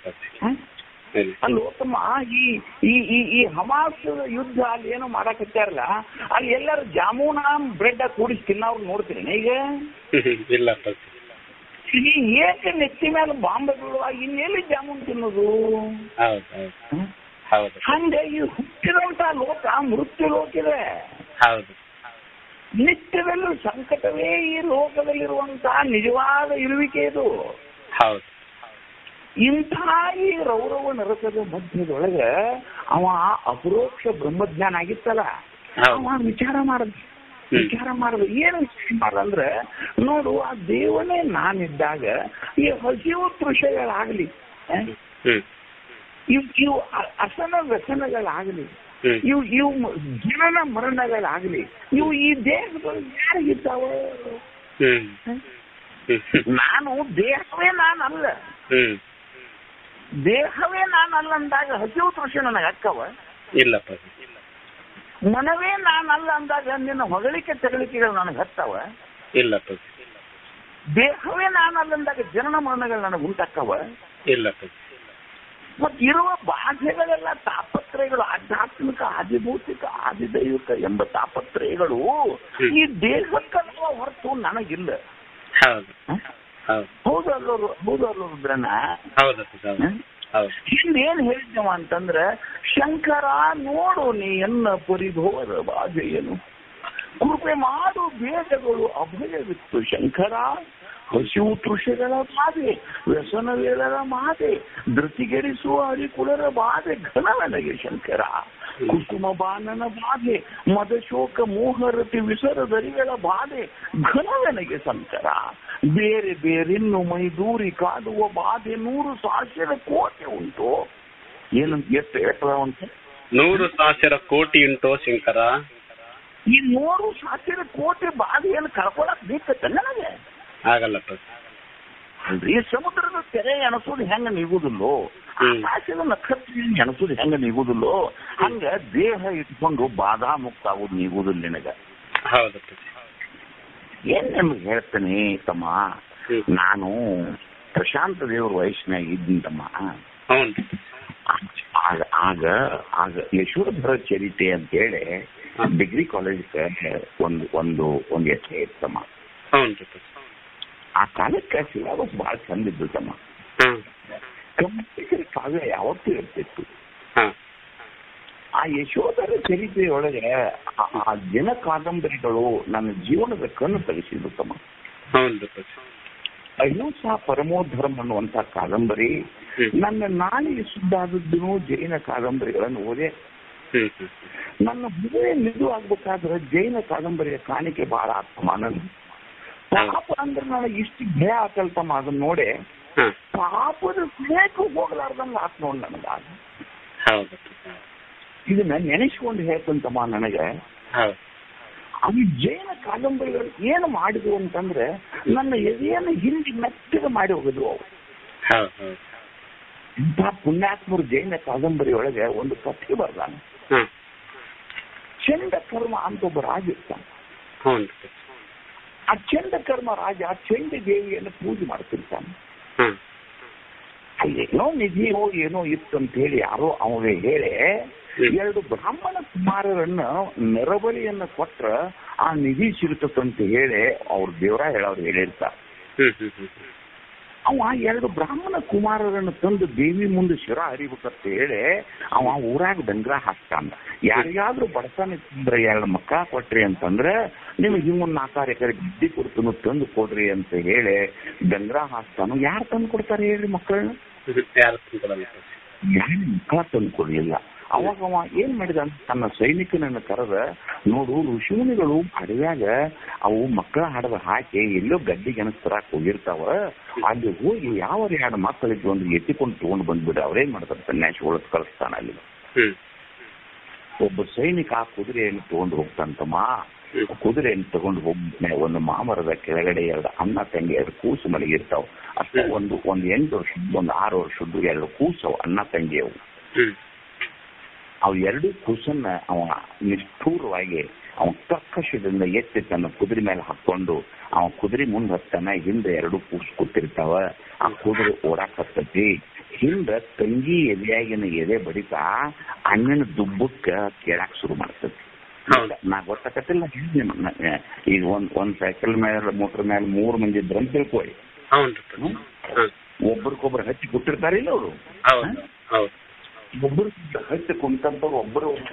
ಅಲ್ಲೋ ತಮ್ಮ, ಈ ಹಮಾಸ್ ಯುದ್ಧ ಅಲ್ಲಿ ಏನೋ ಮಾಡಕತ್ತಾರಲ್ಲ, ಅಲ್ಲಿ ಎಲ್ಲರೂ ಜಾಮೂನ ಬ್ರೆಡ್ ಕೂಡಿಸಿ ತಿನ್ನೋರು ನೋಡ್ತೀನಿ ಈಗ. ಇಲ್ಲ. ಈ ಏಕೆ ನೆತ್ತಿ ಮೇಲೆ ಬಾಂಬ್ ಬೀಳುವಾಗ ಇನ್ನೆಲ್ಲಿ ಜಾಮೂನ್ ತಿನ್ನೋದು? ಹಂಗೆ ಈ ಹುಟ್ಟಿದಂತ ಲೋಕ ಮೃತ್ಯು ಲೋಕ ಇದೆ. ನಿತ್ಯದಲ್ಲೂ ಸಂಕಟವೇ ಈ ಲೋಕದಲ್ಲಿರುವಂತಹ ನಿಜವಾದ ಇರುವಿಕೆ ಇದು. ಇಂಥ ಈ ರೌರವ ನರಕದ ಮಧ್ಯದೊಳಗೆ ಅವ ಅಪರೋಕ್ಷ ಬ್ರಹ್ಮಜ್ಞಾನ ಆಗಿತ್ತಲ್ಲ, ಅವ ವಿಚಾರ ಮಾಡದ ಏನು ವಿಚಾರ ಮಾಡಂದ್ರೆ, ನೋಡು ಆ ದೇವನೇ ನಾನಿದ್ದಾಗ ಈ ಹಸಿವು ತೃಷಗಳಾಗ್ಲಿ, ಇವು ಅಸನ ವ್ಯಸನಗಳಾಗಲಿ, ಇವು ಜನನ ಮರಣಗಳಾಗಲಿ, ಇವು ಈ ದೇಹದಲ್ಲಿ ಯಾರಿಗಿದ್ದಾವ? ನಾನು ದೇಹವೇ ನಾನಲ್ಲ. ದೇಹವೇ ನಾನಲ್ಲ ಅಂದಾಗ ಹಸಿವು ತೃಷೆ ನನಗೆ ಅಕ್ಕವ ಇಲ್ಲಪ್ಪ. ಮನವೇ ನಾನಲ್ಲ ಅಂದಾಗ ನಿನ್ನ ಹೊಗಳಿಕೆ ತೆಗಳಿಕೆಗಳು ನನಗೆ ಹತ್ತವ ಇಲ್ಲಪ್ಪ. ದೇಹವೇ ನಾನಲ್ಲ ಅಂದಾಗ ಜನನ ಮರಣಗಳು ನನಗೆ ಉಂಟಕ್ಕವ ಇಲ್ಲಪ್ಪ. ಮತ್ ಇರುವ ಬಾಧೆಗಳೆಲ್ಲ ತಾಪತ್ರಯಗಳು, ಆಧ್ಯಾತ್ಮಿಕ, ಆದಿಭೌತಿಕ, ಆದಿದೈವಿಕ ಎಂಬ ತಾಪತ್ರಯಗಳು ಈ ದೇಹಕ್ಕಲ್ವ ಹೊರತು ನನಗಿಲ್ಲ. ಹೌದಲ್ಲೋರು ರುದ್ರನ. ಹಿಂದೇನ್ ಹೇಳಿದ್ದವ ಅಂತಂದ್ರ, ಶಂಕರ ನೋಡು ನೀ ಎನ್ನ ಪರಿಭವದ ಬಾಧೆಯನು, ಕೃಪೆ ಮಾಡು ಬೇಡಗಳು ಅಭಯವಿತ್ತು ಶಂಕರ. ಹಸಿವು ತೃಷೆಗಳ ಬಾಧೆ, ವ್ಯಸನವೇಳರ ಬಾಧೆ, ಧೃತಿಗೆಡಿಸುವ ಹರಿಕುಳರ ಬಾಧೆ ಘನವನಗೆ ಶಂಕರ. ಕುಸುಮ ಬಾನನ ಬಾಧೆ, ಮದಶೋಕ ಮೋಹರತಿ ವಿಸರದರಿಗಳ ಬಾಧೆ ಘನವನಗೆ ಶಂಕರ. ಬೇರೆ ಬೇರಿನ್ನು ಮೈದೂರಿ ಕಾಡುವ ಬಾಧೆ 100,000 ಕೋಟಿ ಉಂಟು. ಏನಂತ ಎಷ್ಟು ಉಂಟು? 100,000 ಕೋಟಿ ಉಂಟು ಶಂಕರ. ಈ 100,000 ಕೋಟಿ ಬಾಧೆಯನ್ನು ಕಳ್ಕೊಳಕ್ ಬೇಕತ್ತ ನನಗೆ ಆಗಲ್ಲಪ್ಪ. ಅಲ್ರಿ, ಸಮುದ್ರದ ತೆರೆ ಎಣಸೋದು ಹೆಂಗ ನೀಗುದಿಲ್ಲೋ, ಆಕಾಶದ ನಕ್ಷತ್ರ ಎಣಸೋದು ಹೆಂಗ ನೀಗುದಿಲ್ಲೋ, ಹಂಗ ದೇಹ ಇಟ್ಕೊಂಡು ಬಾಧಾ ಮುಕ್ತ ಆಗೋದು ನೀಗುದಿಲ್ಲ ನಿನಗ. ಹೌದಪ್ಪ. ಏನ್ ನಿಮ್ಗೆ ಹೇಳ್ತೇನೆ ತಮ್ಮ, ನಾನು ಪ್ರಶಾಂತ ದೇವ್ರ ವಯಸ್ಸಿನಾಗ ಇದ್ದೀನಿ ತಮ್ಮ. ಆಗ ಯಶೋಧರ ಚರಿತೆ ಅಂತೇಳಿ ಡಿಗ್ರಿ ಕಾಲೇಜ್ ಒಂದು ಎಷ್ಟೇ ಇತ್ತಮ್ಮ. ಆ ಕಾಲಕ್ಕೆ ಸಿಲೆಬಸ್ ಬಹಳ ಚಂದ ಇದ್ದು ತಮ್ಮ. ಕಂಪ್ಯೂಟರ್ ಕಾವ್ಯ ಯಾವತ್ತೂ ಇರ್ತಿತ್ತು. ಆ ಯಶೋಧರ ಚರಿತ್ರೆಯೊಳಗೆ ಆ ದಿನ ಕಾದಂಬರಿಗಳು ನನ್ನ ಜೀವನದ ಕಣ್ಣು ತೆಗೆಸಿದ್ದು ತಮ್ಮ. ಅಹಿಂಸಾ ಪರಮೋಧರ್ಮ ಅನ್ನುವಂತ ಕಾದಂಬರಿ ನನ್ನ ನಾಲಿಗೆ ಸುದ್ದಾದದ್ದು ಜೈನ ಕಾದಂಬರಿಗಳನ್ನು ಓದೆ. ನನ್ನ ಹೃದಯ ನಿಜ ಆಗ್ಬೇಕಾದ್ರೆ ಜೈನ ಕಾದಂಬರಿಯ ಕಾಣಿಕೆ ಬಹಳ ಆತ್ಮಾನ. ಪಾಪ ಅಂದ್ರೆ ನನಗೆ ಇಷ್ಟು ಭಯ ಆಕಲ್ತಮ್ಮ. ಅದನ್ನ ನೋಡೆ ಪಾಪದ ಸ್ನೇಹಕ್ಕೂ ಹೋಗ್ಲಾರ್ದಂಗ ಆತ್ ನೋಡ್ ನನಗ. ಇದನ್ನ ನೆನೆಸ್ಕೊಂಡು ಹೇಳ್ತಂತಮ್ಮ ನನಗೆ. ಅದು ಜೈನ ಕಾದಂಬರಿಗಳು ಏನು ಮಾಡಿದ್ವು ಅಂತಂದ್ರೆ ನನ್ನ ಎದೆಯನ್ನು ಹಿಂದಿ ಮೆತ್ತಗೆ ಮಾಡಿ ಹೋಗಿದ್ವು ಅವು. ಇಂಥ ಪುಣ್ಯಾತ್ಮರು ಜೈನ ಕಾದಂಬರಿ ಒಳಗೆ ಒಂದು ಕಥೆ ಬರ್ದಾನೆ. ಚಂಡ ಕರ್ಮ ಅಂತ ಒಬ್ಬ ರಾಜ ಇರ್ತಾನೆ. ಆ ಚಂಡ ಕರ್ಮ ರಾಜ ಚಂಡಿ ದೇವಿಯನ್ನು ಪೂಜೆ ಮಾಡ್ತಿರ್ತಾನೆ. ಏನೋ ನಿಧಿಯೋ ಏನೋ ಇತ್ತು ಅಂತ ಹೇಳಿ ಯಾರೋ ಅವನಿಗೆ ಹೇಳಿ 2 ಬ್ರಾಹ್ಮಣ ಕುಮಾರರನ್ನ ನೆರಬಲಿಯನ್ನ ಕೊಟ್ರ ಆ ನಿಧಿ ಸಿಗುತ್ತಂತ ಹೇಳಿ ಅವ್ರ ದೇವರ ಹೇಳೋರು ಹೇಳಿರ್ತಾರೆ. ಅವ 2 ಬ್ರಾಹ್ಮಣ ಕುಮಾರರನ್ನು ತಂದು ದೇವಿ ಮುಂದೆ ಶಿರ ಹರಿಬೇಕಂತ ಹೇಳಿ ಅವ ಊರಾಗ ಡಂಗ್ರ ಹಾಕ್ತಾನ. ಯಾರಿಗಾದ್ರೂ ಬಡತನ ತಿಂದ್ರೆ 2 ಮಕ್ಕ ಕೊಟ್ರಿ ಅಂತಂದ್ರೆ ನಿಮಗೆ ಹಿಂಗೊಂದು 4 ಎಕರೆ ಗದ್ದಿ ಕೊಡ್ತನು ತಂದು ಕೊಡ್ರಿ ಅಂತ ಹೇಳಿ ಡಂಗ್ರ ಹಾಕ್ತಾನು. ಯಾರು ತಂದು ಕೊಡ್ತಾರೆ ಹೇಳ್ರಿ ಮಕ್ಕಳನ್ನ? ಯಾರು ಮಕ್ಕಳ ತಂದು ಕೊಡ್ಲಿಲ್ಲ. ಅವಾಗ ಅವ ಏನ್ ಮಾಡಿದ ಅಂತ ತನ್ನ ಸೈನಿಕನನ್ನು ಕರೆದ, ನೋಡು ಋಷಿಮುನಿಗಳು ಅಡವ್ಯಾಗ ಅವು ಮಕ್ಕಳ ಹಾಡದ ಹಾಕಿ ಎಲ್ಲೋ ಗಡ್ಡಿಗೆ ಅನಸ್ತರಾಕ್ ಹೋಗಿರ್ತಾವ, ಅಲ್ಲಿ ಹೋಗಿ ಯಾವ 2 ಮಕ್ಕಳಿದ್ದು ಒಂದು ಎತ್ತಿಕೊಂಡು ತಗೊಂಡು ಬಂದ್ಬಿಡ. ಅವ್ರೇನ್ ಮಾಡ್ತಾರೆ ಸನ್ಯಾಸಿ ಒಳಗ್ ಕಳಿಸ್ತಾನ. ಅಲ್ಲಿ ಒಬ್ಬ ಸೈನಿಕ ಆ ಕುದುರೆಯನ್ನು ತಗೊಂಡು ಹೋಗ್ತಾನಂತಮ್ಮ. ಕುದುರೆಯನ್ನು ತಗೊಂಡು ಹೋಗ್ಬಿಟ್ನೆ ಒಂದು ಮಾಮರದ ಕೆಳಗಡೆ 2 ಅಣ್ಣ ತಂಗಿ 2 ಕೂಸು ಮಲಗಿರ್ತಾವ. ಅಷ್ಟೇ ಒಂದು 8 ವರ್ಷದ್ದು, ಒಂದು 6 ವರ್ಷದ್ದು 2 ಕೂಸವು ಅಣ್ಣ ತಂಗಿ. ಅವು 2 ಕೂಸನ್ನ ಅವ ನಿಷ್ಠೂರವಾಗಿ ಅವ ಕರ್ಕಶದಿಂದ ಎತ್ತಿ ತನ್ನ ಕುದುರೆ ಮೇಲೆ ಹಾಕೊಂಡು ಅವ ಕುದುರೆ ಮುಂದೆ ಹತ್ತಾನ. ಹಿಂದೆ 2 ಕೂಸು ಕೂತಿರ್ತಾವ. ಆ ಕುದುರೆ ಓಡಾಕತ್ತೈತಿ. ಹಿಂದ ತಂಗಿ ಎದೆಯಾಗಿನ ಎದೆ ಬಡಿತಾ ಅಣ್ಣನ ದುಬ್ಬಕ್ಕ ಕೇಳಾಕ್ ಶುರು ಮಾಡ್ತೈತಿ. ನಾ ಗೊತ್ತಾಕತ್ತಿಲ್ಲ. ಈಗ ಒಂದ್ ಸೈಕಲ್ ಮೇಲೆ ಮೋಟರ್ ಮೇಲೆ 3 ಮಂದಿ ಇದ್ರಂತ ತಿಳ್ಕೊಳ್ಳಿ. ಒಬ್ರಿಗೊಬ್ರು ಹಚ್ಚಿ ಕೊಟ್ಟಿರ್ತಾರಿಲ್ಲ ಅವರು. ಒಬ್ಬರು ಹಚ್ಚಿ ಕುಂತಂತವ್ರು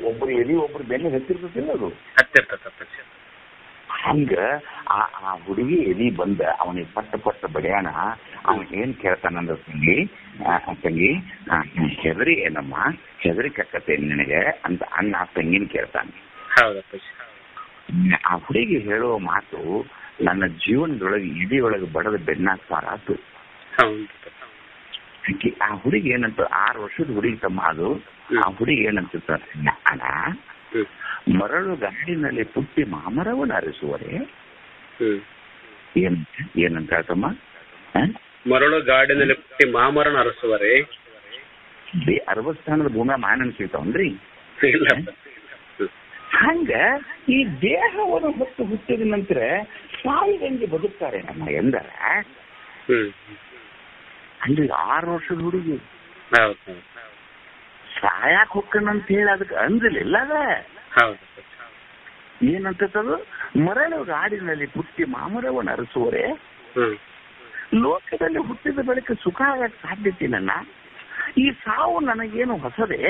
ಒಬ್ಬರು ಎದಿ ಒಬ್ರು ಬೆನ್ನಿ ಹಚ್ಚಿರ್ತತಿಲ್ಲ ಅದು. ಹಂಗ ಆ ಹುಡುಗಿ ಎದಿ ಬಂದ ಅವನಿಗೆ ಪಟ್ಟ ಬಡಿಯಾಣ. ಅವನ್ ಏನ್ ಕೇಳ್ತಾನಂದ್ರ, ತಂಗಿ ಹೆದರಿ ಏನಮ್ಮ, ಹೆದರಿ ಕಕ್ಕತ್ತೇನೆ ನಿನಗೆ ಅಂತ ಅಣ್ಣ ತಂಗಿನ ಕೇಳ್ತಾನೆ. ಆ ಹುಡುಗಿ ಹೇಳುವ ಮಾತು ನನ್ನ ಜೀವನದೊಳಗೆ ಇಡೀ ಒಳಗೆ ಬಡದ ಬೆನ್ನಾಗ್ತಾರ ಆತು. ಆ ಹುಡುಗಿ ಏನಂತ 6 ವರ್ಷದ ಹುಡುಗಿ ತಮ್ಮ ಅದು. ಆ ಹುಡುಗಿ ಏನಂತ ಅಣ್ಣ, ಮರಳು ಗಾಡಿನಲ್ಲಿ ಪುಟ್ಟಿ ಮಾಮರವನ್ನು ಅರಿಸುವರೆ ಏನಂತ ಹೇಳ್ತಮ್ಮ? ಮರಳು ಗಾಡಿನಲ್ಲಿ ಹುಟ್ಟಿ ಮಾಮರನ ಅರಸುವರೆ. ಅರವಸ್ಥಾನದ ಭೂಮಿ ಮಾನನ ಸಿಗ್ತಾವನ್ರಿ? ಇಲ್ಲ. ಹಂಗ ಈ ದೇಹವನ್ನು ಹೊತ್ತು ಹುಟ್ಟಿದ ನಂತರ ಸಾವಿರಂಗೆ ಬದುಕ್ತಾರೆ ನಮ್ಮ ಎಂದರ. ಅಂದ್ರೆ 6 ವರ್ಷದ ಹುಡುಗಿ ಸಾಯಾಕ್ ಹೊಕ್ಕನಂತ ಹೇಳಿ ಅದಕ್ಕೆ ಅಂದಿಲ್ಲ ಅದ. ಏನಂತದು? ಮರಳು ಗಾಡಿನಲ್ಲಿ ಹುಟ್ಟಿ ಮಾಮರವನ್ನು ಅರಸುವರೆ. ಲೋಕದಲ್ಲಿ ಹುಟ್ಟಿದ ಬಳಿಕ ಸುಖ ಆಗಕ್ಕೆ ಸಾಧ್ಯತೆ ನನ್ನ. ಈ ಸಾವು ನನಗೇನು ಹೊಸದೇ?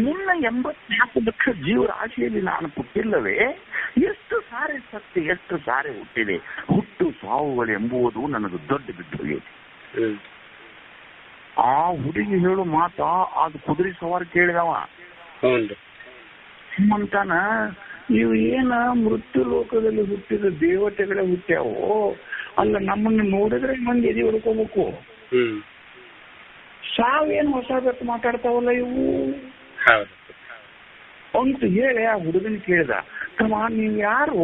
ಮುನ್ನ 84 ಲಕ್ಷ ಜೀವರಾಶಿಯಲ್ಲಿ ನಾನು ಹುಟ್ಟಿಲ್ಲವೇ? ಎಷ್ಟು ಸಾರಿ ಸತ್ಯ, ಎಷ್ಟು ಸಾರಿ ಹುಟ್ಟಿದೆ. ಹುಟ್ಟು ಸಾವುಗಳು ಎಂಬುವುದು ನನಗೆ ದೊಡ್ಡ ಬಿದ್ದು. ಆ ಹುಡುಗಿ ಹೇಳು ಮಾತಾ ಅದು ಕುದುರೆ ಸವಾರಿ ಕೇಳಿದವ. ಸುಮ್ಮಂತಾನ, ನೀವು ಏನ ಮೃತ್ಯು ಲೋಕದಲ್ಲಿ ಹುಟ್ಟಿದ ದೇವತೆಗಳೇ ಹುಟ್ಟ್ಯಾವೋ ಅಲ್ಲ, ನಮ್ಮನ್ನು ನೋಡಿದ್ರೆ ಮಂದಿ ಎದೆ ಹೊಡ್ಕೋಬೇಕು. ಸಾವೇನು ಹೊಸ ಬೆಟ್ಟು ಮಾತಾಡ್ತಾವಲ್ಲ ಇವು ಅಂತ ಹೇಳಿ ಆ ಹುಡುಗನ ಕೇಳಿದ. ತಮ್ಮ ನೀವ್ ಯಾರು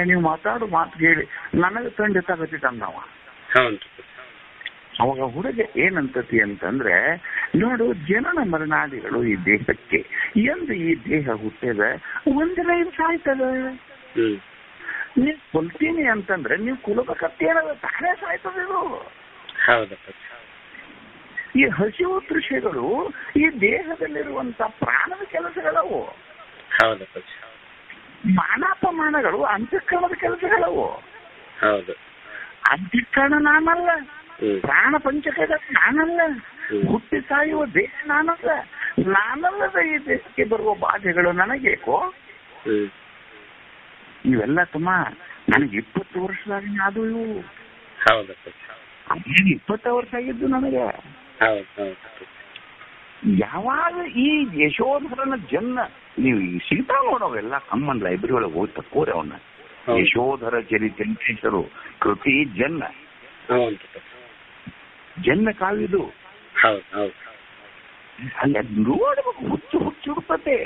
ನೀವು ಮಾತಾಡೋ ಮಾತು ಕೇಳಿ ನನಗೆ ಖಂಡಿತ ಗತಿತಂದವ. ಅವಾಗ ಹುಡುಗ ಏನಂತತಿ ಅಂತಂದ್ರೆ, ನೋಡು ಜನನ ಮರಣಾದಿಗಳು ಈ ದೇಹಕ್ಕೆ ಎಂದು ಈ ದೇಹ ಹುಟ್ಟಿದ ಒಂದಿನ ಇದು ಸಾಯ್ತದ. ನೀವ್ ಕೊಲ್ತೀನಿ ಅಂತಂದ್ರೆ ನೀವು ಕುಲಬೇಕತ್ತೇನದ ತಾನೇ ಸಾಯ್ತದ. ಇದು ಈ ಹಸಿವು ದೃಶ್ಯಗಳು ಈ ದೇಹದಲ್ಲಿರುವಂತ ಪ್ರಾಣದ ಕೆಲಸಗಳವು. ಮಾನಾಪಮಾನಗಳು ಅಂತಃಕರಣದ ಕೆಲಸಗಳವು. ಅಂತಃಕರಣ ನಾನಲ್ಲ, ಪ್ರಾಣ ಪಂಚಕದ ನಾನಲ್ಲ, ಹುಟ್ಟಿ ಸಾಯುವ ದೇಹ ನಾನಲ್ಲ. ನಾನಲ್ಲದ ಈ ದೇಹಕ್ಕೆ ಬರುವ ಬಾಧೆಗಳು ನನಗೇಕೋ? ಇವೆಲ್ಲ ತಮ್ಮ ನನಗೆ 20 ವರ್ಷದಾಗ ಅದು ಇವು 20 ವರ್ಷ ಆಗಿದ್ದು ನನಗೆ. ಯಾವಾಗ ಈ ಯಶೋಧರನ ಜನ್ಮ ನೀವು ಸಿಗ್ತಾ ನೋಡವೆಲ್ಲ ಕಮ್ಮನ್ ಲೈಬ್ರರಿ ಒಳಗೆ ಹೋಗಿ ತಕ್ಕೋರಿ ಅವನ್ನ. ಯಶೋಧರ ಚರಿತ್ರೆಂಕೇಶರು ಕೃತಿ ಜನ್ಮ ಜನ್ಮ ಕಾವ್ಯದು. ಅಲ್ಲಿ ನೋಡ್ಬೇಕು, ಹುಚ್ಚಿಡ್ತತೆ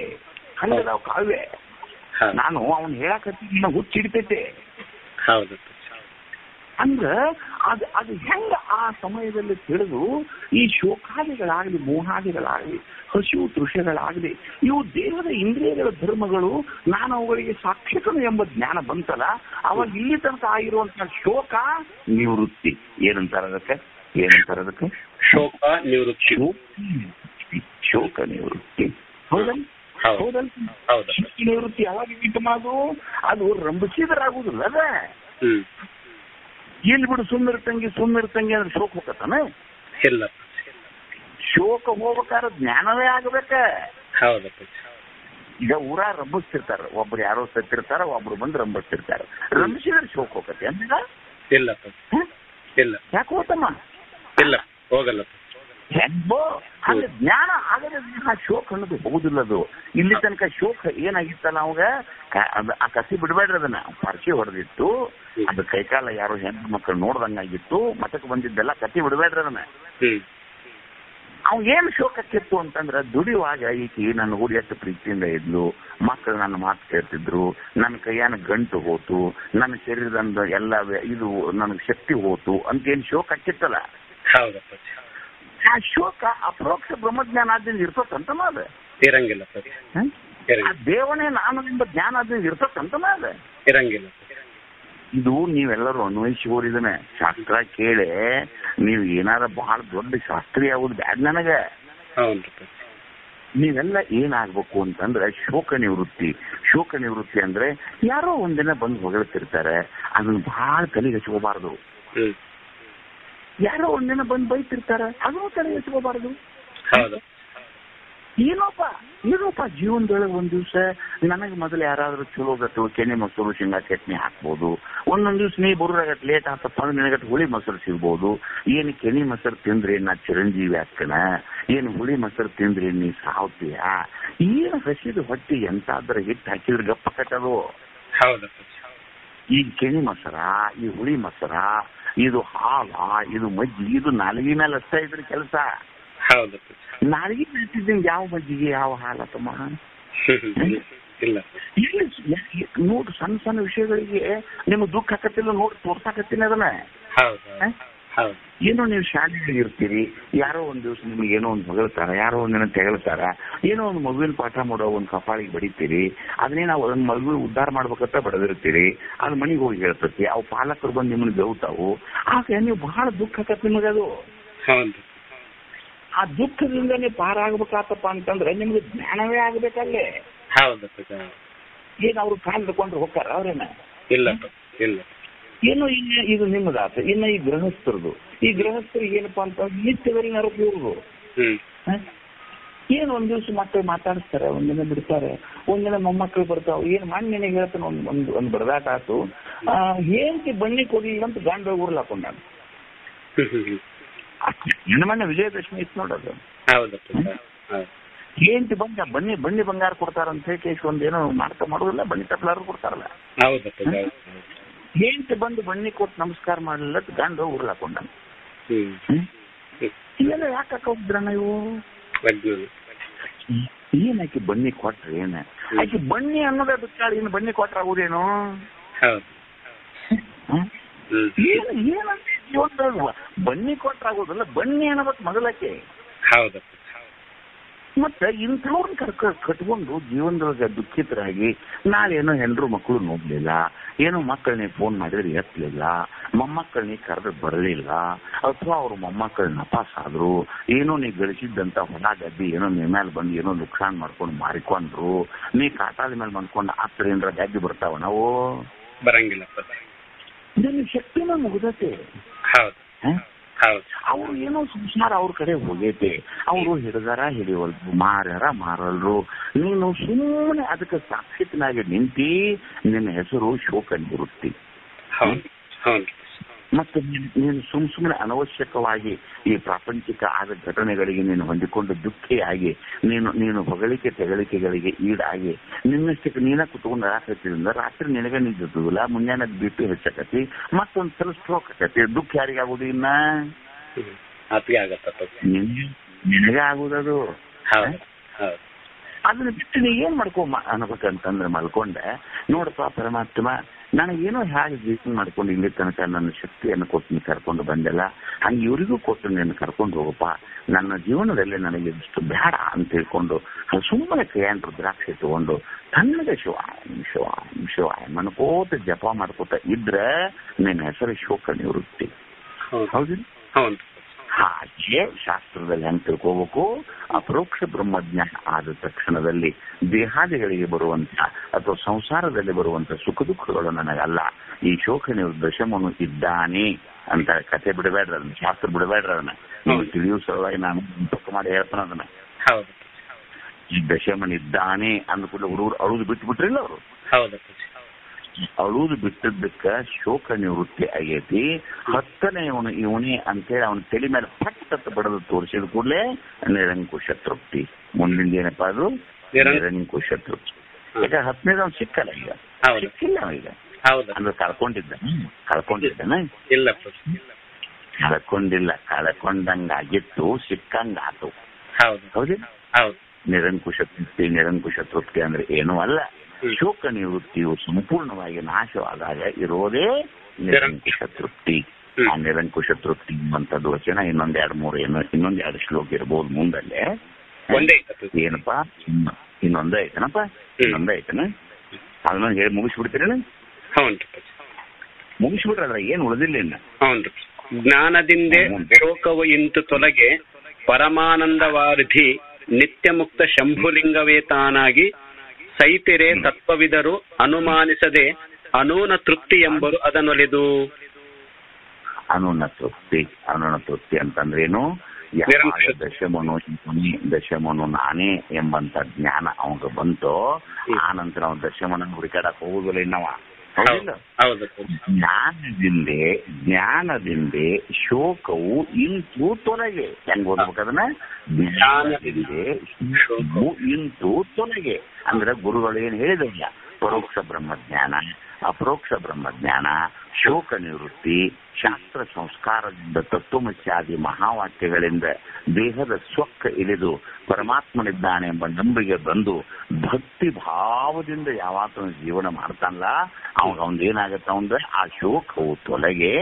ಕನ್ನಡ ಕಾವ್ಯ. ನಾನು ಅವನ್ ಹೇಳಕತ್ತೀನಿ ಹುಚ್ಚಿಡ್ತೈತೆ. ಅಂದ್ರ ಅದು ಹೆಂಗ ಆ ಸಮಯದಲ್ಲಿ ತಿಳಿದು ಈ ಶೋಕಾದಿಗಳಾಗ್ಲಿ, ಮೋಹಾದಿಗಳಾಗ್ಲಿ, ಹಸಿವು ತೃಷಗಳಾಗ್ಲಿ, ಇವು ದೇಹದ ಇಂದ್ರಿಯಗಳ ಧರ್ಮಗಳು, ನಾನು ಅವುಗಳಿಗೆ ಸಾಕ್ಷಿಕನು ಎಂಬ ಜ್ಞಾನ ಬಂತಲ್ಲ, ಅವಾಗ ಇಲ್ಲಿ ತನಕ ಆಗಿರುವಂತಹ ಶೋಕ ನಿವೃತ್ತಿ. ಏನಂತಾರದಕ್ಕೆ? ಶೋಕ ನಿವೃತ್ತಿ. ಶೋಕ ನಿವೃತ್ತಿ. ಹೌದಲ್ಲ? ಶೋಕ ನಿವೃತ್ತಿ ಯಾವಾಗ ಅದು ರಂಭಿಸಿದರಾಗುದಿಲ್ಲ. ಅದ ಇಲ್ಲಿ ಬಿಡು, ಸುಮ್ಮಿರ್ತಂಗಿ ಅಂದ್ರೆ ಶೋಕ ಹೋಗತ್ತಾನೆ ಇಲ್ಲ. ಶೋಕ ಹೋಗ್ಬೇಕಾದ್ರೆ ಜ್ಞಾನವೇ ಆಗ್ಬೇಕ. ಈಗ ಊರ ರಂಭಿಸ್ತಿರ್ತಾರ, ಒಬ್ರು ಯಾರೋ ಸತ್ತಿರ್ತಾರ, ಒಬ್ರು ಬಂದು ರಂಭಿಸ್ತಿರ್ತಾರ. ರಂಭಿಸಿದ್ರೆ ಶೋಕ ಹೋಗತ್ತೆ ಅಂದ್ರೆ ಇಲ್ಲ. ಯಾಕೆ ಹೋತಮ್ಮ? ಇಲ್ಲ, ಹೋಗಲ್ಲ. ಹೆಬ್ಬೋ ಹಂಗ ಜ್ಞಾನ ಆಗದ ಶೋಕ ಅನ್ನೋದು ಹೋಗುದಿಲ್ಲ. ಅದು ಇಲ್ಲಿ ತನಕ ಶೋಕ ಏನಾಗಿತ್ತಲ್ಲ ಅವಾಗ ಆ ಕಸಿ ಬಿಡ್ಬೇಡ್ರಿ, ಅದನ್ನ ಪರ್ಚಿ ಹೊಡೆದಿತ್ತು. ಅದು ಕೈಕಾಲ ಯಾರು ಹೆಣ್ಣು ಮಕ್ಕಳು ನೋಡ್ದಂಗಾಗಿತ್ತು. ಮತಕ್ಕೆ ಬಂದಿದ್ದೆಲ್ಲ ಕಸಿ ಬಿಡ್ಬೇಡ್ರಿ ಅದನ್ನ. ಅವ್ ಏನ್ ಶೋಕಕ್ಕಿತ್ತು ಅಂತಂದ್ರ, ದುಡಿಯುವಾಗ ಈಕಿ ನನ್ನ ಊರಿ ಎಷ್ಟು ಪ್ರೀತಿಯಿಂದ ಇದ್ಲು, ಮಕ್ಕಳು ನನ್ನ ಮಾತು ಕೇಳ್ತಿದ್ರು, ನನ್ನ ಕೈಯಾನ ಗಂಟು ಹೋತು, ನನ್ನ ಶರೀರದ ಎಲ್ಲ ಇದು ನನಗೆ ಶಕ್ತಿ ಹೋತು ಅಂತ ಏನ್ ಶೋಕ ಹಚ್ಚಿತ್ತಲ್ಲ, ಆ ಶೋಕ ಅಪರೋಕ್ಷ ಬ್ರಹ್ಮಜ್ಞಾನಾದ್ರಿಂದ ಇರ್ತಕ್ಕಂತನ ಅದ ಇರಂಗಿಲ್ಲ. ಆ ದೇವನೇ ನಾನು ಎಂಬ ಜ್ಞಾನ ಆದ್ರಿಂದ ಇರ್ತಕ್ಕಂತನ ಅದ ಇರಂಗಿಲ್ಲ. ಇದು ನೀವೆಲ್ಲರೂ ಅನ್ವಯಿಸಿಗೋರಿದನೆ. ಶಾಸ್ತ್ರ ಕೇಳಿ ನೀವು ಏನಾರ ಬಹಳ ದೊಡ್ಡ ಶಾಸ್ತ್ರಿ ಆಗುದು ಬ್ಯಾಡ್ ನನಗ. ನೀವೆಲ್ಲ ಏನಾಗ್ಬೇಕು ಅಂತಂದ್ರೆ ಶೋಕ ನಿವೃತ್ತಿ. ಶೋಕ ನಿವೃತ್ತಿ ಅಂದ್ರೆ ಯಾರೋ ಒಂದಿನ ಬಂದು ಹೊಗಳ್ತಿರ್ತಾರೆ, ಅದನ್ನ ಬಹಳ ತಲೆಗೆ ಹಚ್ಕೋಬಾರ್ದು. ಯಾರೋ ಒಂದಿನ ಬಂದು ಬೈತಿರ್ತಾರ, ಅದನ್ನು ತಲೆಗೆ ಹಚ್ಕೋಬಾರ್ದು. ಏನೋಪ್ಪ ಜೀವನದೊಳಗೆ ಒಂದ್ ದಿವ್ಸ ನನಗೆ ಮೊದಲು ಯಾರಾದ್ರೂ ಚಲೋ ಗಟ್ಟು ಕೆನೆ ಮೊಸರು ಶೇಂಗಾ ಚಟ್ನಿ ಹಾಕ್ಬೋದು. ಒಂದೊಂದ್ ದಿವ್ಸ ನೀ ಬರೋದಾಗಟ್ ಲೇಟ್ ಆಗ್ತಪ್ಪ, ನಿನಗಟ್ಟು ಹುಳಿ ಮೊಸರು ಸಿಗ್ಬೋದು. ಏನು ಕೆನೆ ಮೊಸರು ತಿಂದ್ರೆ ನಾ ಚಿರಂಜೀವಿ ಹಾಕ್ತನ, ಏನು ಹುಳಿ ಮೊಸರು ತಿಂದ್ರೆ ನೀ ಸಾವ್ತೀಯ. ಏನು ಹಸಿದು ಹೊಟ್ಟಿ ಎಂತಾದ್ರ ಹಿಟ್ಟು ಹಾಕಿದ್ರೆ ಗಪ್ಪ ಕಟ್ಟದು. ಈ ಕೆನೆ ಮೊಸರ, ಈ ಹುಳಿ ಮೊಸರ, ಇದು ಹಾಲ, ಇದು ಮಜ್ಜಿಗೆ, ಇದು ನಾಲ್ಗಿ ಮೇಲೆ ಹಚ್ತಾ ಇದ್ರಿ ಕೆಲಸ. ನಾಲ್ಗಿ ಹಚ್ಚಿದ್ದಂಗೆ ಯಾವ ಮಜ್ಜಿಗೆ ಯಾವ ಹಾಲತ್ತಮ್ಮ? ಇಲ್ಲ. ನೋಡ್ರಿ ಸಣ್ಣ ಸಣ್ಣ ವಿಷಯಗಳಿಗೆ ನಿಮ್ಗೆ ದುಃಖ ಆಕತ್ತಿಲ್ಲ ನೋಡಿ ತೋರ್ಸಾಕತ್ತೀನಿ ಅದನ್ನ. ಏನೋ ನೀವು ಶಾಲೆಯಲ್ಲಿ ಇರ್ತೀರಿ, ಯಾರೋ ಒಂದ್ ದಿವಸ ನಿಮ್ಗೆ ಏನೋ ಒಂದು ಹೊಗಳ್ತಾರ, ಯಾರೋ ಒಂದಿನ ತೆಗಳ್ತಾರ, ಏನೋ ಒಂದು ಮಗುವಿನ ಪಾಠ ಮಾಡೋ ಒಂದು ಕಪಾಳಿಗೆ ಬಡಿತೀರಿ, ಅದನ್ನೇ ನಾವು ಅದನ್ನ ಮಗು ಉದ್ಧಾರ ಮಾಡ್ಬೇಕಂತ ಬಡದಿರ್ತೀರಿ, ಅದು ಮನೆಗೆ ಹೋಗಿ ಹೇಳ್ತತಿ, ಅವು ಪಾಲಕರು ಬಂದು ನಿಮ್ಮನ್ನ ಬೆವ್ತಾವು, ಆಗ ನೀವು ಬಹಳ ದುಃಖ ಆಕತ್ ನಿಮಗದು. ಆ ದುಃಖದಿಂದನೇ ಪಾರ ಆಗ್ಬೇಕಾತಪ್ಪ ಅಂತಂದ್ರೆ ನಿಮ್ಗೆ ಜ್ಞಾನವೇ ಆಗ್ಬೇಕಲ್ಲೇ. ಏನ್ ಅವ್ರು ಕಾಲ್ ಹಿಡ್ಕೊಂಡ್ರು ಹೋಗ್ತಾರ ಅವ್ರೇನ? ಇಲ್ಲ ಇಲ್ಲ. ಏನೋ ಇದು ನಿಮ್ಮದಾತ. ಇನ್ನು ಈ ಗೃಹಸ್ಥರದು, ಈ ಗೃಹಸ್ಥರಿಗೆ ಏನಪ್ಪಾ ಅಂತ ನಿತ್ಯದಲ್ಲಿ ನರಕ ಇವ್ರದು. ಏನ್ ಒಂದ್ ದಿವ್ಸ ಮಕ್ಕಳು ಮಾತಾಡಿಸ್ತಾರೆ, ಒಂದಿನ ಬಿಡ್ತಾರೆ, ಒಂದಿನ ಮೊಮ್ಮಕ್ಕಳು ಬರ್ತಾವ. ಏನ್ ಮಾಡಿ ನಿನಗೆ ಹೇಳ್ತಾನೆ, ಒಂದ್ ಬಡದಾಟ ಆತು, ಏನ್ತಿ ಬನ್ನಿ ಕೊಡ್ಲಿಲ್ಲ ಅಂತ ಗಂಡ ಊರ್ಲ್ ಹಾಕೊಂಡ. ಮೊನ್ನೆ ವಿಜಯದಶಮಿ ಇತ್ತು ನೋಡೋದು. ಏನ್ತಿ ಬಂದ ಬನ್ನಿ ಬಂಗಾರ ಕೊಡ್ತಾರಂತ ಹೇಳಿ ಒಂದೇನೋ ನಾಟಕ ಮಾಡೋದಿಲ್ಲ, ಬನ್ನಿ ತಪ್ಲಾರು ಕೊಡ್ತಾರಲ್ಲ. ಏನ್ತಿ ಬಂದು ಬನ್ನಿ ಕೊಟ್ಟು ನಮಸ್ಕಾರ ಮಾಡಲಿಲ್ಲ ಗಂಡ ಊರ್ಲ್ ಹಾಕೊಂಡ. ಇವೆಲ್ಲ ಯಾಕೆ ಹೋಗಿದ್ರ ನೀವು? ಏನ್ ಆಕಿ ಬನ್ನಿ ಕೊಟ್ರಿ? ಏನ ಆಕಿ ಬನ್ನಿ ಅನ್ನೋದೇ ಬಿಟ್ಟಾಳ, ಇನ್ನು ಬನ್ನಿ ಕೊಟ್ರ ಆಗುದೇನು? ಏನಂತ ಜೀವನದಲ್ವಾ ಬನ್ನಿ ಕೊಟ್ರ ಆಗೋದಲ್ಲ, ಬನ್ನಿ ಅನ್ನೋದಕ್ಕೆ ಮೊದಲಕ್ಕೆ. ಮತ್ತೆ ಇಂಥವ್ರನ್ನ ಕಟ್ಕೊಂಡು ಜೀವನದೊಳಗೆ ದುಃಖಿತರಾಗಿ ನಾವೇನೋ ಹೆಂಡ್ರು ಮಕ್ಕಳು ನೋಡ್ಲಿಲ್ಲ, ಏನೋ ಮಕ್ಕಳನ್ನೇ ಫೋನ್ ಮಾಡಿದ್ರೆ ಎತ್ತಲಿಲ್ಲ, ಮೊಮ್ಮಕ್ಕಳನ್ನೇ ಕರೆದ್ರೆ ಬರಲಿಲ್ಲ, ಅಥವಾ ಅವ್ರ ಮೊಮ್ಮಕ್ಕಳನ್ನ ನಪಾಸಾದ್ರು, ಏನೋ ನೀ ಗಳಿಸಿದ್ದಂತ ಹೊಲ ಗದ್ದಿ ಏನೋ ನೀ ಮೇಲೆ ಬಂದು ಏನೋ ನುಕ್ಸಾನ್ ಮಾಡ್ಕೊಂಡು ಮಾರಿಕೊಂಡ್ರು, ನೀ ಕಾಟಾದ ಮೇಲೆ ಮಾಡ್ಕೊಂಡು ಆತರ ಏನಾರ ಗದ್ದಿ ಬರ್ತಾವ ನಾವು ಬರಂಗಿಲ್ಲ. ಇದನ್ನ ಶಕ್ತಿನ ಮುಗ್ದತೆ. ಅವ್ರು ಏನೋ ಸಂಸಾರ ಅವ್ರ ಕಡೆ ಹೋಗೈತೆ, ಅವರು ಹಿಡಿದಾರ ಹಿಡಿವಲ್ರು, ಮಾರ್ಯಾರ ಮಾರಲ್ರು, ನೀನು ಸುಮ್ಮನೆ ಅದಕ್ಕೆ ಸಾಕ್ಷಿತನಾಗಿ ನಿಂತಿ, ನಿನ್ನ ಹೆಸರು ಶೋಕ ನಿವೃತ್ತಿ. ಮತ್ತೆ ನೀನು ಸುಮ್ಮನೆ ಅನವಶ್ಯಕವಾಗಿ ಈ ಪ್ರಾಪಂಚಿಕ ಆದ ಘಟನೆಗಳಿಗೆ ನೀನು ಹೊಂದಿಕೊಂಡು ದುಃಖಿಯಾಗಿ ನೀನು ಹೊಗಳಿಕೆ ತೆಗಳಿಕೆಗಳಿಗೆ ಈಡಾಗಿ ನಿನ್ನಷ್ಟಕ್ಕೆ ನೀನ ಕುತ್ಕೊಂಡು ಹಾಕತ್ತಿದ್ರಿಂದ ರಾತ್ರಿ ನಿನಗೆ ನಿಂತಿಲ್ಲ, ಮುಂಜಾನೆ BP ಹೆಚ್ಚಕತಿ, ಮತ್ತೊಂದ್ಸಲ ಸ್ಟ್ರೋಕ್ ಆಕತಿ. ದುಃಖ ಯಾರಿಗಾಗುದು? ಇನ್ನ ನಿನಗೆ ಆಗುದದು. ಅದನ್ನ ಬಿಟ್ಟು ನೀ ಏನ್ ಮಾಡ್ಕೊ ಅನ್ಬೇಕಂತಂದ್ರೆ ಮಲ್ಕೊಂಡೆ ನೋಡಪ್ಪ ಪರಮಾತ್ಮ, ನನಗೇನೋ ಹೇಗೆ ಜೀವನ ಮಾಡ್ಕೊಂಡು ಇಲ್ಲಿ ತನಕ ನನ್ನ ಶಕ್ತಿಯನ್ನು ಕೊಟ್ಟು ನೀನು ಕರ್ಕೊಂಡು ಬಂದೆಲ್ಲ, ಹಂಗೆ ಇವರಿಗೂ ಕೊಟ್ಟು ನೀನು ಕರ್ಕೊಂಡು ಹೋಗಪ್ಪ, ನನ್ನ ಜೀವನದಲ್ಲಿ ನನಗೆ ಇಷ್ಟು ಬೇಡ ಅಂತ ಹೇಳ್ಕೊಂಡು ಸುಮ್ಮನೆ ಕೈಯಂಟ್ರು ದ್ರಾಕ್ಷಿ ತಗೊಂಡು ತನ್ನಗೆ ಶಿವಾಯ ಮನ್ಕೋತ ಜಪ ಮಾಡ್ಕೋತ ಇದ್ರೆ ನಿನ್ನ ಹೆಸರು ಶೋಕ ನಿವೃತ್ತಿ. ಹೌದಿಲ್ಲ? ಹಾಗೆ ಶಾಸ್ತ್ರದಲ್ಲಿ ಹೆಂಗ್ ತಿಳ್ಕೋಬೇಕು, ಅಪರೋಕ್ಷ ಬ್ರಹ್ಮಜ್ಞಾನ ಆದ ತಕ್ಷಣದಲ್ಲಿ ದೇಹಾದಿಗಳಿಗೆ ಬರುವಂತ ಅಥವಾ ಸಂಸಾರದಲ್ಲಿ ಬರುವಂತ ಸುಖ ದುಃಖಗಳು ನನಗಲ್ಲ, ಈ ಶೋಕ ದಶಮನು ಇದ್ದಾನೆ ಅಂತ ಕತೆ ಬಿಡಬೇಡ್ರ, ಅದನ್ನ ಶಾಸ್ತ್ರ ಬಿಡಬೇಡ್ರ, ಅದನ್ನ ನೀವು ತಿಳಿಯೋ ಸಲುವಾಗಿ ನಾನು ಪಕ್ಕ ಮಾಡಿ ಹೇಳ್ತಾನ ಅದನ್ನ. ಈ ದಶಮನಿದ್ದಾನೆ ಅಂದ್ಕೂಡಲೇ ಹುಡುಗರು ಅಳುದು ಬಿಟ್ಟು ಬಿಟ್ರಿಲ್ಲ ಅವರು. ಅಳುದು ಬಿಟ್ಟಿದ್ದಕ್ಕ ಶೋಕ ನಿವೃತ್ತಿ ಆಗೈತಿ. 10ನೇ ಇವನೇ ಅಂತೇಳಿ ಅವನ ತಲೆ ಮೇಲೆ ಪಟ್ಟತ್ತ ಬಡದು ತೋರಿಸಿದ ಕೂಡಲೇ ನಿರಂಕುಶ ತೃಪ್ತಿ. ಮುಂದಿನ ಏನಪ್ಪಾ ಅದು? ನಿರಂಕುಶ ತೃಪ್ತಿ. ಈಗ 10ನೇದು ಅವ್ನು ಸಿಕ್ಕಲ್ಲ, ಈಗ ಸಿಕ್ಕಿಲ್ಲ ಈಗ ಅಂದ್ರೆ ಕಳ್ಕೊಂಡಿದ್ದಾನೆ ಇಲ್ಲ, ಕಳ್ಕೊಂಡಂಗಾಗಿತ್ತು, ಸಿಕ್ಕಂಗಾತು. ಹೌದಿಲ್ಲ? ನಿರಂಕುಶ ತೃಪ್ತಿ ಅಂದ್ರೆ ಏನೂ ಅಲ್ಲ, ಶೋಕ ನಿವೃತ್ತಿಯು ಸಂಪೂರ್ಣವಾಗಿ ನಾಶವಾದಾಗ ಇರೋದೇ ನಿರಂಕುಶ ತೃಪ್ತಿ. ಆ ನಿರಂಕುಶ ತೃಪ್ತಿ ಎಂಬಂತದ್ದು ವಚನ ಇನ್ನೊಂದ್ 2 ಶ್ಲೋಕ ಇರ್ಬೋದು ಮುಂದಲ್ಲೇ. ಏನಪ್ಪಾ ಇನ್ನೊಂದೇ ಐತನಪ್ಪ? ಇನ್ನೊಂದೇ ಐತನ? ಅದನ್ನ ಹೇಳಿ ಮುಗಿಸ್ಬಿಡ್ತೀರೇನ? ಮುಗಿಸ್ಬಿಟ್ರೆ ಏನ್ ಉಳಿದಿಲ್ಲ ಇನ್ನ. ಜ್ಞಾನದಿಂದೇ ಶೋಕವು ಇಂತು ತೊಲಗೆ, ಪರಮಾನಂದವಾರಿಧಿ ನಿತ್ಯ ಮುಕ್ತ ಶಂಭುಲಿಂಗವೇ ತಾನಾಗಿ, ಸೈತಿರೆ ತತ್ವವಿದರು ಅನುಮಾನಿಸದೆ ಅನೂನ ತೃಪ್ತಿ ಎಂಬರು ಅದನ್ನೊಲಿದು. ಅನೂನ ತೃಪ್ತಿ ಅಂತಂದ್ರೇನು? ದಶಮನು ನಾನೇ ಎಂಬಂತ ಜ್ಞಾನ ಅವಾಗ ಬಂತು. ಆ ನಂತರ ನಾವು ದಶಮನ ಹುಡುಕಾಡಕ್ ಹೋಗುದಿಲ್ಲ ಇನ್ನವ. ಜ್ಞಾನದಿಂದೆ ಶೋಕವು ಇಂತು ತೊಲಗೆ. ಹೆಂಗ್ ಓದ್ಬೇಕದನ್ನ? ಜ್ಞಾನದಿಂದೆ ಶೋಕವು ಇಂತು ತೊಲಗೆ ಅಂದ್ರೆ ಗುರುಗಳು ಏನ್ ಹೇಳಿದ್ರಲ್ಲ, ಪರೋಕ್ಷ ಬ್ರಹ್ಮಜ್ಞಾನ ಅಪರೋಕ್ಷ ಬ್ರಹ್ಮಜ್ಞಾನ, ಶೋಕ ನಿವೃತ್ತಿ, ಶಾಸ್ತ್ರ ಸಂಸ್ಕಾರದಿಂದ ತತ್ವಮಸ್ಯಾದಿ ಮಹಾವಾಕ್ಯಗಳಿಂದ ದೇಹದ ಸ್ವಕ್ಕ ಇಳಿದು ಪರಮಾತ್ಮನಿದ್ದಾನೆ ಎಂಬ ನಂಬಿಕೆ ಬಂದು ಭಕ್ತಿ ಭಾವದಿಂದ ಯಾವಾತನ ಜೀವನ ಮಾಡ್ತಾನಲ್ಲ ಅವಂದ ಏನಾಗತ್ತ ಅಂದ್ರೆ ಆ ಶೋಕವು ತೊಲಗೆ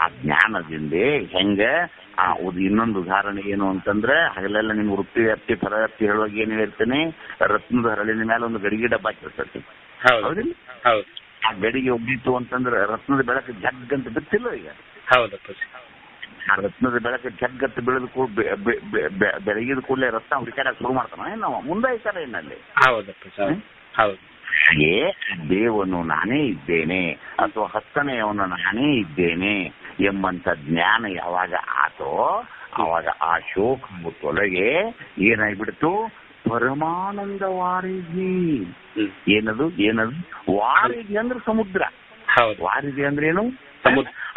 ಆ ಜ್ಞಾನದಿಂದ ಹೆಂಗ ಇನ್ನೊಂದು ಉದಾಹರಣೆ ಏನು ಅಂತಂದ್ರೆ ಹಗಲೆಲ್ಲ ನಿಮ್ಗೆ ವೃತ್ತಿ ವ್ಯಾಪ್ತಿ ಪರವ್ಯಾಪ್ತಿ ಹೇಳುವಾಗ ಏನ್ ಹೇಳ್ತೇನೆ, ರತ್ನದ ಹರಳಿನ ಮೇಲೆ ಒಂದು ಗಡಿಗೆ ಡಬ್ಬ ಹಾಕಿರ್ತೈತಿ. ಹೌದಿಲ್ಲ? ಆ ಗಡಿಗೆ ಒಬ್ಬಿತ್ತು ಅಂತಂದ್ರೆ ರತ್ನದ ಬೆಳಕು ಜಗ್ ಅಂತ ಬಿತ್ತಿಲ್ಲ ಈಗ. ಆ ರತ್ನದ ಬೆಳಕು ಜಗ್ಗತ್ತ ಬೆಳೆದ ಬೆಳಗಿದ ಕೂಡಲೇ ರತ್ನ ಹುಡುಕಾಡಕ್ ಶುರು ಮಾಡ್ತಾನ ನಾವು ಮುಂದಾಯ್ತಾರ ಏನಲ್ಲಿ. ಹಾಗೆ ದೇವನು ನಾನೇ ಇದ್ದೇನೆ ಅಥವಾ ಹತ್ತನೆಯವನು ನಾನೇ ಇದ್ದೇನೆ ಎಂಬಂತ ಜ್ಞಾನ ಯಾವಾಗ ಆತೋ ಅವಾಗ ಆ ಶೋಕ ತೊಲಗೆ ಏನಾಗ್ಬಿಡ್ತು, ಪರಮಾನಂದ ವಾರಿಧಿ. ಏನದು ವಾರಿಧಿ ಅಂದ್ರೆ ಸಮುದ್ರ. ವಾರಿಧಿ ಅಂದ್ರೆ ಏನು?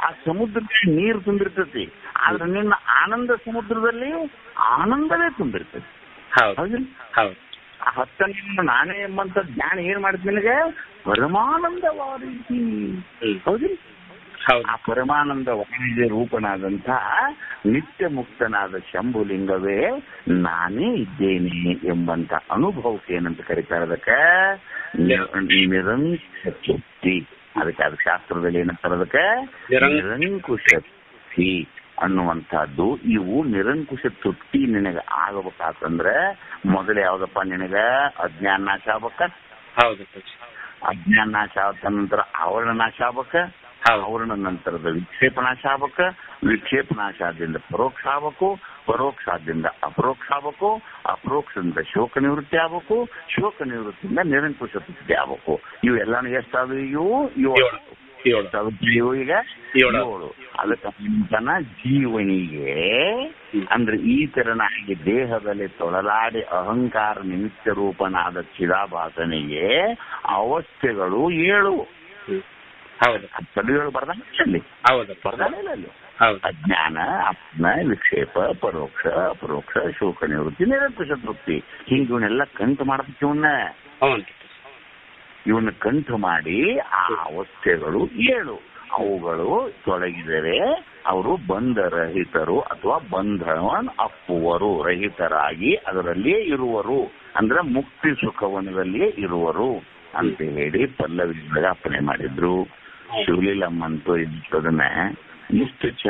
ಆ ಸಮುದ್ರದಲ್ಲಿ ನೀರು ತುಂಬಿರ್ತತಿ, ಆದ್ರೆ ನಿನ್ನ ಆನಂದ ಸಮುದ್ರದಲ್ಲಿ ಆನಂದವೇ ತುಂಬಿರ್ತತಿ. ಆ ಹತ್ತನೆಯನ್ನು ನಾನೇ ಎಂಬಂತ ಜ್ಞಾನ ಏನ್ ಮಾಡಿದ್ ನಿನಗೆ? ಪರಮಾನಂದ ವಾರಿಧಿ. ಹೌದಿಲ್ಲ? ಆ ಪರಮಾನಂದ ವಾರಿಧಿ ರೂಪನಾದಂತ ನಿತ್ಯ ಮುಕ್ತನಾದ ಶಂಭುಲಿಂಗವೇ ನಾನೇ ಇದ್ದೇನೆ ಎಂಬಂತ ಅನುಭವಕ್ಕೆ ಏನಂತ ಕರೀತಾರೆ? ಅದಕ್ಕೆ ನಿರಂಕುಶ ತೃಪ್ತಿ. ಅದಕ್ಕೆ ಶಾಸ್ತ್ರದಲ್ಲಿ ಏನಂತಾರೆ? ಅದಕ್ಕೆ ನಿರಂಕುಶ ತೃಪ್ತಿ ಅನ್ನುವಂಥದ್ದು. ಇವು ನಿರಂಕುಶ ತೃಪ್ತಿ ನಿನಗೆ ಆಗಬೇಕಾತಂದ್ರೆ ಮೊದಲು ಯಾವ್ದಪ್ಪ ನಿನಗ? ಅಜ್ಞಾನ ನಾಶ ಆಗ್ಬೇಕ. ಅಜ್ಞಾನ ನಾಶ ಆದ ನಂತರ ಆವರಣ ನಾಶ ಆಗ್ಬೇಕ. ಆವರಣ ನಂತರದ ವಿಕ್ಷೇಪ ನಾಶ ಆಗ್ಬೇಕ. ವಿಕ್ಷೇಪ ನಾಶ ಆದ್ರಿಂದ ಪರೋಕ್ಷ ಆಗ್ಬೇಕು. ಪರೋಕ್ಷಾದಿಂದ ಅಪರೋಕ್ಷ ಆಗ್ಬೇಕು. ಅಪರೋಕ್ಷದಿಂದ ಶೋಕ ನಿವೃತ್ತಿ ಆಗ್ಬೇಕು. ಶೋಕ ನಿವೃತ್ತಿಯಿಂದ ನಿರಂಕುಶ ತೃಪ್ತಿ ಆಗ್ಬೇಕು. ಇವೆಲ್ಲಾನು ಎಷ್ಟಾದ್ರು? ಇವು ಈಗ 7. ಅದಕ್ಕೆ ಜೀವನಿಗೆ ಅಂದ್ರೆ ಈ ತರನಾಗಿ ದೇಹದಲ್ಲಿ ತೊಳಲಾಡಿ ಅಹಂಕಾರ ನಿಮಿತ್ತ ರೂಪನಾದ ಚಿದಾಭಾಸನಿಗೆ ಅವಸ್ಥೆಗಳು 7. ಚದುಗಳು ಬರ್ದಾನಲ್ಲಿ ಬರ್ದಾನಲ್ಲಿ ಅಜ್ಞಾನ, ಅಪ್ನ, ವಿಕ್ಷೇಪ, ಪರೋಕ್ಷ, ಅಪರೋಕ್ಷ, ಶೋಕ ನಿವೃತ್ತಿ, ನಿರಂಕುಶ ತೃಪ್ತಿ. ಹಿಂಗ ಇವನ್ನೆಲ್ಲ ಕಂತು ಮಾಡಬೇಕು. ಇವನ್ನ ಕಂತು ಮಾಡಿ ಆ ಅವಸ್ಥೆಗಳು 7. ಅವುಗಳು ತೊಲಗಿದರೆ ಅವರು ಬಂಧರಹಿತರು ಅಥವಾ ಬಂಧವನ್ ಅಪ್ಪುವರು, ರಹಿತರಾಗಿ ಅದರಲ್ಲಿಯೇ ಇರುವರು. ಅಂದ್ರೆ ಮುಕ್ತಿ ಸುಖವನದಲ್ಲಿಯೇ ಇರುವರು ಅಂತ ಹೇಳಿ ಪಲ್ಲವಿಗಳಿಗೆ ಅಪ್ಪಣೆ ಮಾಡಿದ್ರು. ಶಿವಲೀಲಮ್ಮಂತೂ ಅದನ್ನ ಇಷ್ಟು